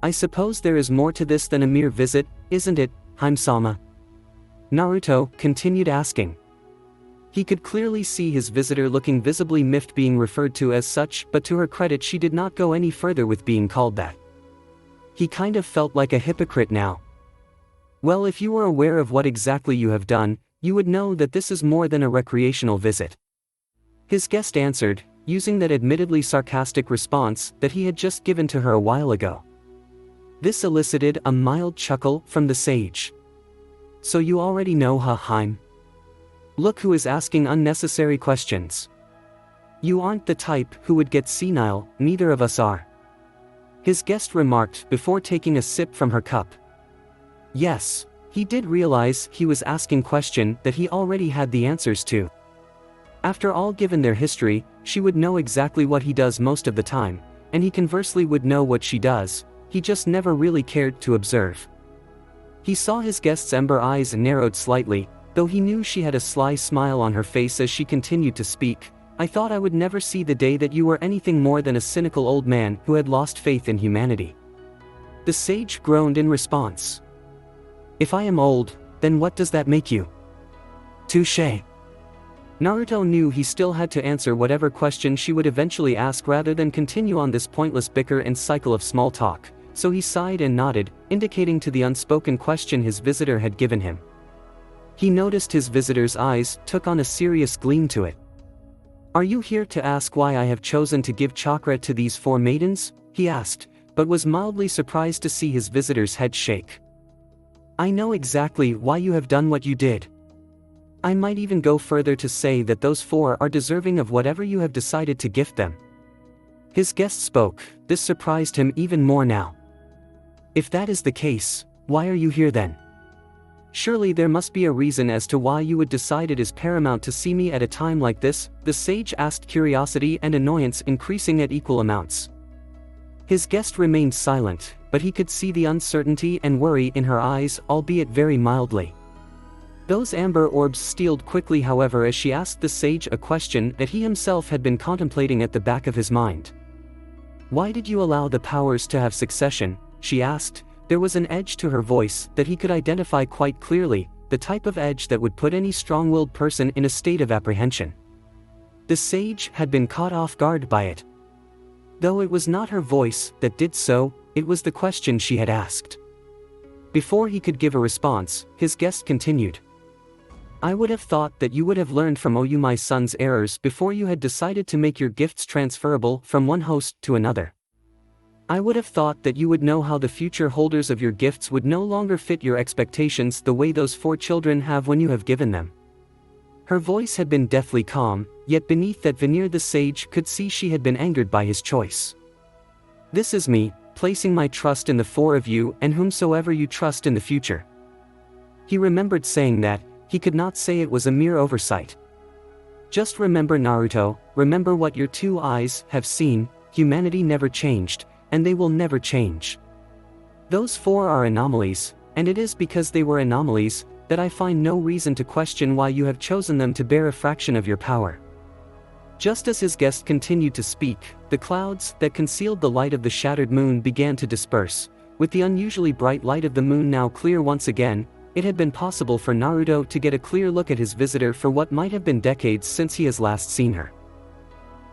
"I suppose there is more to this than a mere visit, isn't it, Hime-sama?" Naruto continued asking. He could clearly see his visitor looking visibly miffed being referred to as such, but to her credit she did not go any further with being called that. He kind of felt like a hypocrite now. "Well, if you were aware of what exactly you have done, you would know that this is more than a recreational visit." His guest answered, using that admittedly sarcastic response that he had just given to her a while ago. This elicited a mild chuckle from the sage. "So you already know, Hime? Look who is asking unnecessary questions. You aren't the type who would get senile, neither of us are." His guest remarked before taking a sip from her cup. Yes, he did realize he was asking questions that he already had the answers to. After all, given their history, she would know exactly what he does most of the time, and he conversely would know what she does. He just never really cared to observe. He saw his guest's ember eyes narrowed slightly, though he knew she had a sly smile on her face as she continued to speak. "I thought I would never see the day that you were anything more than a cynical old man who had lost faith in humanity." The sage groaned in response. "If I am old, then what does that make you?" "Touché." Naruto knew he still had to answer whatever question she would eventually ask rather than continue on this pointless bicker and cycle of small talk, so he sighed and nodded, indicating to the unspoken question his visitor had given him. He noticed his visitor's eyes took on a serious gleam to it. "Are you here to ask why I have chosen to give chakra to these 4 maidens?" he asked, but was mildly surprised to see his visitor's head shake. "I know exactly why you have done what you did. I might even go further to say that those 4 are deserving of whatever you have decided to gift them." His guest spoke. This surprised him even more now. "If that is the case, why are you here then? Surely there must be a reason as to why you would decide it is paramount to see me at a time like this," the sage asked, curiosity and annoyance increasing at equal amounts. His guest remained silent, but he could see the uncertainty and worry in her eyes, albeit very mildly. Those amber orbs steeled quickly, however, as she asked the sage a question that he himself had been contemplating at the back of his mind. "Why did you allow the powers to have succession?" she asked. There was an edge to her voice that he could identify quite clearly, the type of edge that would put any strong-willed person in a state of apprehension. The sage had been caught off guard by it. Though it was not her voice that did so, it was the question she had asked. Before he could give a response, his guest continued. "I would have thought that you would have learned from my son's errors before you had decided to make your gifts transferable from one host to another. I would have thought that you would know how the future holders of your gifts would no longer fit your expectations the way those 4 children have when you have given them." Her voice had been deathly calm, yet beneath that veneer the sage could see she had been angered by his choice. "This is me, placing my trust in the 4 of you and whomsoever you trust in the future." He remembered saying that. He could not say it was a mere oversight. "Just remember, Naruto, remember what your 2 eyes have seen. Humanity never changed, and they will never change. Those 4 are anomalies, and it is because they were anomalies that I find no reason to question why you have chosen them to bear a fraction of your power." Just as his guest continued to speak, the clouds that concealed the light of the shattered moon began to disperse. With the unusually bright light of the moon now clear once again, it had been possible for Naruto to get a clear look at his visitor for what might have been decades since he has last seen her.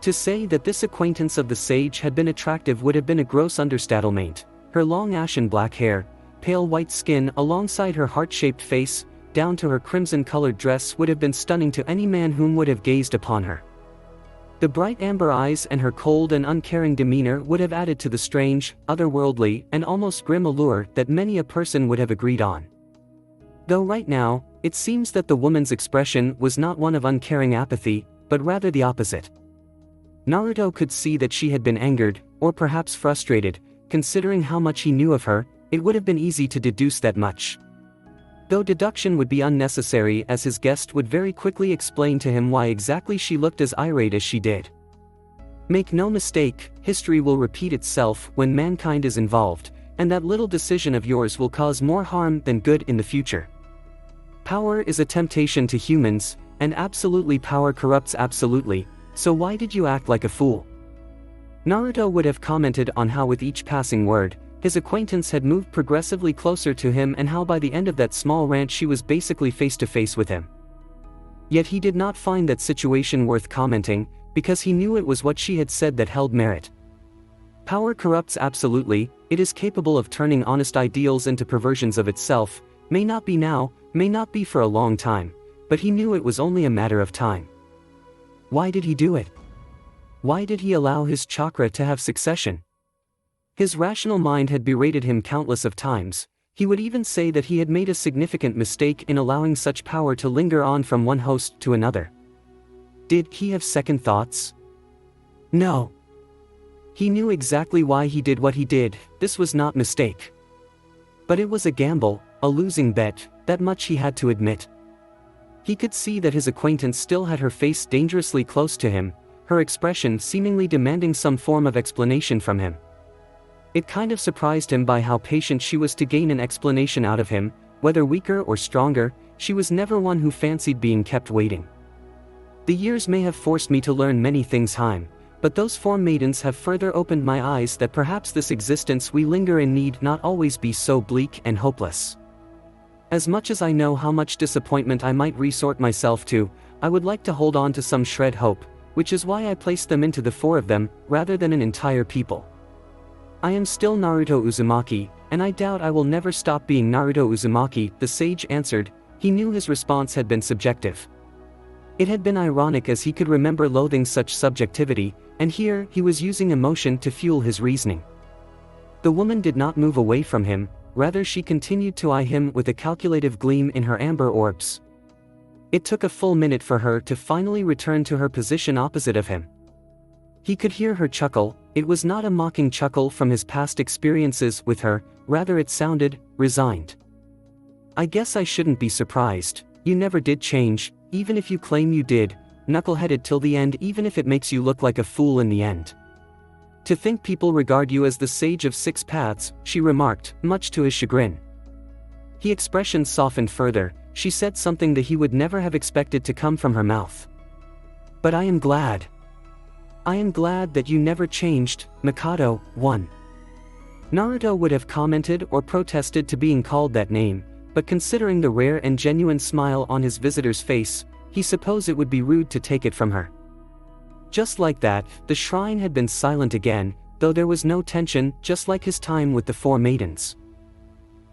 To say that this acquaintance of the sage had been attractive would have been a gross understatement. Her long ashen black hair, pale white skin alongside her heart-shaped face, down to her crimson-colored dress would have been stunning to any man whom would have gazed upon her. The bright amber eyes and her cold and uncaring demeanor would have added to the strange, otherworldly, and almost grim allure that many a person would have agreed on. Though right now, it seems that the woman's expression was not one of uncaring apathy, but rather the opposite. Naruto could see that she had been angered, or perhaps frustrated. Considering how much he knew of her, it would have been easy to deduce that much. Though deduction would be unnecessary, as his guest would very quickly explain to him why exactly she looked as irate as she did. Make no mistake, history will repeat itself when mankind is involved, and that little decision of yours will cause more harm than good in the future. Power is a temptation to humans, and absolutely power corrupts absolutely, so why did you act like a fool? Naruto would have commented on how with each passing word, his acquaintance had moved progressively closer to him and how by the end of that small rant she was basically face to face with him. Yet he did not find that situation worth commenting, because he knew it was what she had said that held merit. Power corrupts absolutely, it is capable of turning honest ideals into perversions of itself, may not be now, may not be for a long time, but he knew it was only a matter of time. Why did he do it? Why did he allow his chakra to have succession? His rational mind had berated him countless of times. He would even say that he had made a significant mistake in allowing such power to linger on from one host to another. Did he have second thoughts? No. He knew exactly why he did what he did. This was not mistake. But it was a gamble, a losing bet, that much he had to admit. He could see that his acquaintance still had her face dangerously close to him, her expression seemingly demanding some form of explanation from him. It kind of surprised him by how patient she was to gain an explanation out of him, whether weaker or stronger. She was never one who fancied being kept waiting. The years may have forced me to learn many things, but those 4 maidens have further opened my eyes that perhaps this existence we linger in need not always be so bleak and hopeless. As much as I know how much disappointment I might resort myself to, I would like to hold on to some shred hope, which is why I placed them into the 4 of them, rather than an entire people. I am still Naruto Uzumaki, and I doubt I will never stop being Naruto Uzumaki, the sage answered. He knew his response had been subjective. It had been ironic as he could remember loathing such subjectivity, and here he was using emotion to fuel his reasoning. The woman did not move away from him, rather she continued to eye him with a calculative gleam in her amber orbs. It took a full minute for her to finally return to her position opposite of him. He could hear her chuckle. It was not a mocking chuckle from his past experiences with her, rather it sounded resigned. I guess I shouldn't be surprised. You never did change, even if you claim you did, knuckle-headed till the end, even if it makes you look like a fool in the end. To think people regard you as the sage of 6 paths, she remarked, much to his chagrin. His expression softened further. She said something that he would never have expected to come from her mouth. But I am glad. I am glad that you never changed, Mikado. 1. Naruto would have commented or protested to being called that name, but considering the rare and genuine smile on his visitor's face, he supposed it would be rude to take it from her. Just like that, the shrine had been silent again, though there was no tension, just like his time with the 4 maidens.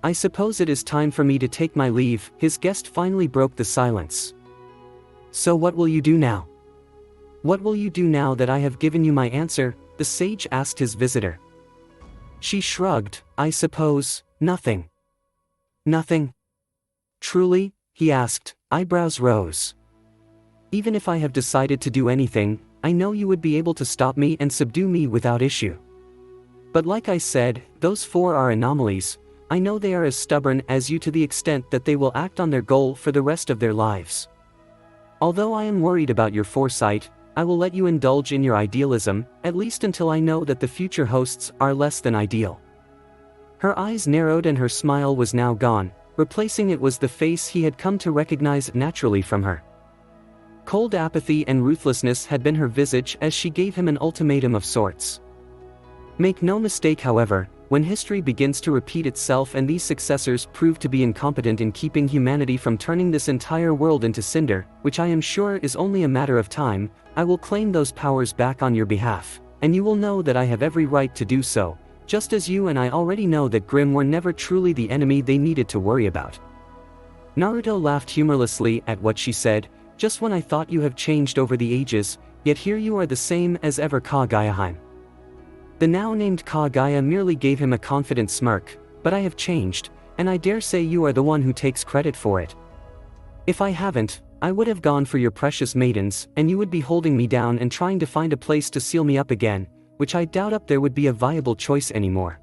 I suppose it is time for me to take my leave. His guest finally broke the silence. So what will you do now? What will you do now that I have given you my answer? The sage asked his visitor. She shrugged. I suppose, nothing. Nothing? Truly? He asked, eyebrows rose. Even if I have decided to do anything, I know you would be able to stop me and subdue me without issue. But like I said, those four are anomalies. I know they are as stubborn as you to the extent that they will act on their goal for the rest of their lives. Although I am worried about your foresight, I will let you indulge in your idealism, at least until I know that the future hosts are less than ideal. Her eyes narrowed and her smile was now gone, replacing it was the face he had come to recognize naturally from her. Cold apathy and ruthlessness had been her visage as she gave him an ultimatum of sorts. Make no mistake, however, when history begins to repeat itself and these successors prove to be incompetent in keeping humanity from turning this entire world into cinder, which I am sure is only a matter of time, I will claim those powers back on your behalf, and you will know that I have every right to do so, just as you and I already know that Grimm were never truly the enemy they needed to worry about. Naruto laughed humorlessly at what she said. Just when I thought you have changed over the ages, yet here you are the same as ever, Kagaya. The now named Kagaya merely gave him a confident smirk. But I have changed, and I dare say you are the one who takes credit for it. If I haven't, I would have gone for your precious maidens, and you would be holding me down and trying to find a place to seal me up again, which I doubt up there would be a viable choice anymore.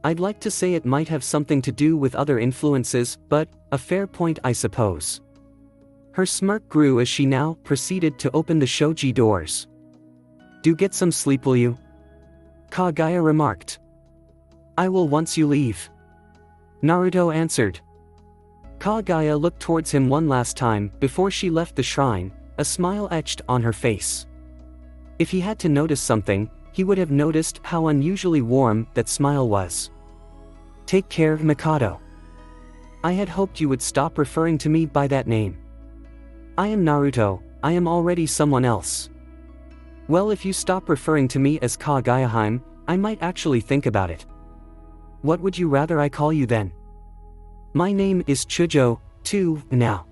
I'd like to say it might have something to do with other influences, but, a fair point I suppose. Her smirk grew as she now proceeded to open the shoji doors. Do get some sleep, will you? Kagaya remarked. I will once you leave. Naruto answered. Kagaya looked towards him one last time before she left the shrine, a smile etched on her face. If he had to notice something, he would have noticed how unusually warm that smile was. Take care, Mikado. I had hoped you would stop referring to me by that name. I am Naruto, I am already someone else. Well, if you stop referring to me as Kagaya, I might actually think about it. What would you rather I call you then? My name is Chujo, too, now.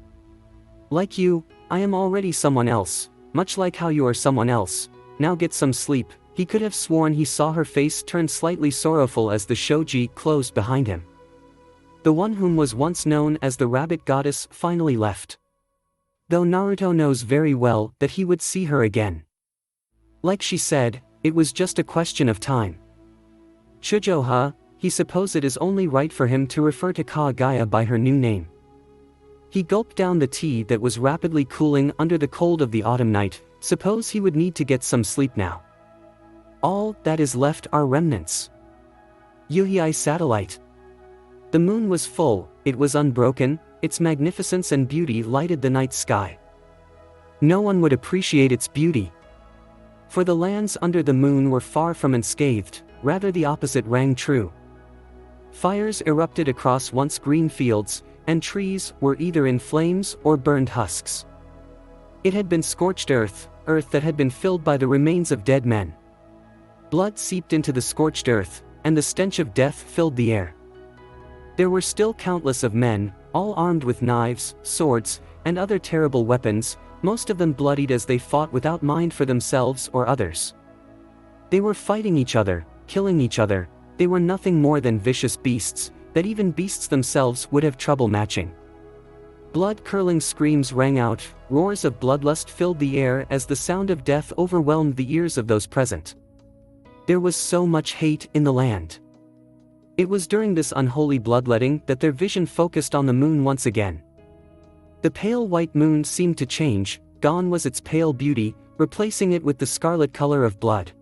Like you, I am already someone else, much like how you are someone else. Now get some sleep. He could have sworn he saw her face turn slightly sorrowful as the shoji closed behind him. The one whom was once known as the rabbit goddess finally left. Though Naruto knows very well that he would see her again. Like she said, it was just a question of time. Chujo, he supposed it is only right for him to refer to Kagaya by her new name. He gulped down the tea that was rapidly cooling under the cold of the autumn night. Suppose he would need to get some sleep now. All that is left are remnants. Yuhei satellite. The moon was full, it was unbroken, its magnificence and beauty lighted the night sky. No one would appreciate its beauty. For the lands under the moon were far from unscathed, rather the opposite rang true. Fires erupted across once green fields, and trees were either in flames or burned husks. It had been scorched earth that had been filled by the remains of dead men. Blood seeped into the scorched earth, and the stench of death filled the air. There were still countless of men, all armed with knives, swords, and other terrible weapons, most of them bloodied as they fought without mind for themselves or others. They were fighting each other, killing each other. They were nothing more than vicious beasts, that even beasts themselves would have trouble matching. Blood-curdling screams rang out, roars of bloodlust filled the air as the sound of death overwhelmed the ears of those present. There was so much hate in the land. It was during this unholy bloodletting that their vision focused on the moon once again. The pale white moon seemed to change, gone was its pale beauty, replacing it with the scarlet color of blood.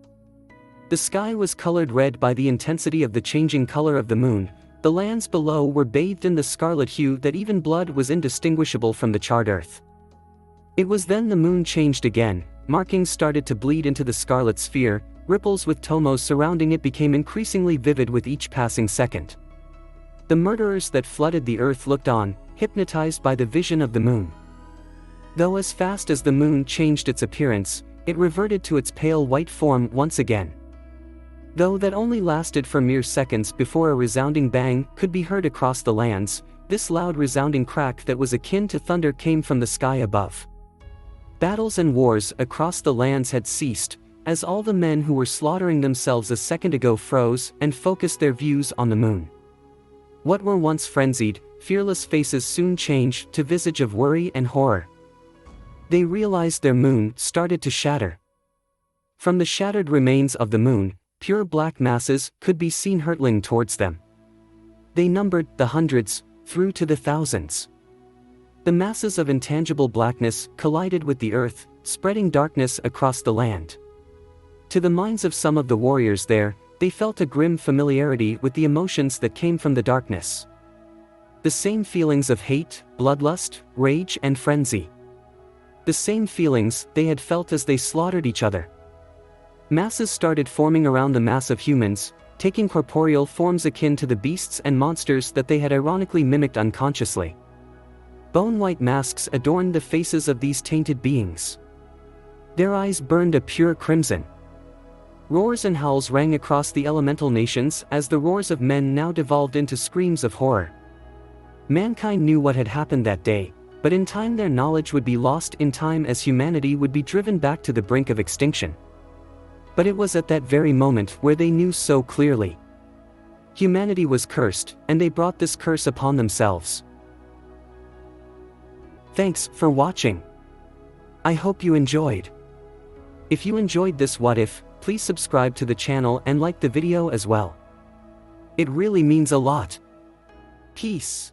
The sky was colored red by the intensity of the changing color of the moon. The lands below were bathed in the scarlet hue that even blood was indistinguishable from the charred earth. It was then the moon changed again, markings started to bleed into the scarlet sphere, ripples with tomos surrounding it became increasingly vivid with each passing second. The murderers that flooded the earth looked on, hypnotized by the vision of the moon. Though as fast as the moon changed its appearance, it reverted to its pale white form once again. Though that only lasted for mere seconds before a resounding bang could be heard across the lands, this loud resounding crack that was akin to thunder came from the sky above. Battles and wars across the lands had ceased, as all the men who were slaughtering themselves a second ago froze and focused their views on the moon. What were once frenzied, fearless faces soon changed to visage of worry and horror. They realized their moon started to shatter. From the shattered remains of the moon, pure black masses could be seen hurtling towards them. They numbered the hundreds, through to the thousands. The masses of intangible blackness collided with the earth, spreading darkness across the land. To the minds of some of the warriors there, they felt a grim familiarity with the emotions that came from the darkness. The same feelings of hate, bloodlust, rage and frenzy. The same feelings they had felt as they slaughtered each other. Masses started forming around the mass of humans, taking corporeal forms akin to the beasts and monsters that they had ironically mimicked unconsciously. Bone-white masks adorned the faces of these tainted beings. Their eyes burned a pure crimson. Roars and howls rang across the elemental nations as the roars of men now devolved into screams of horror. Mankind knew what had happened that day, but in time their knowledge would be lost in time as humanity would be driven back to the brink of extinction. But it was at that very moment where they knew so clearly. Humanity was cursed, and they brought this curse upon themselves. Thanks for watching. I hope you enjoyed. If you enjoyed this what if, please subscribe to the channel and like the video as well. It really means a lot. Peace.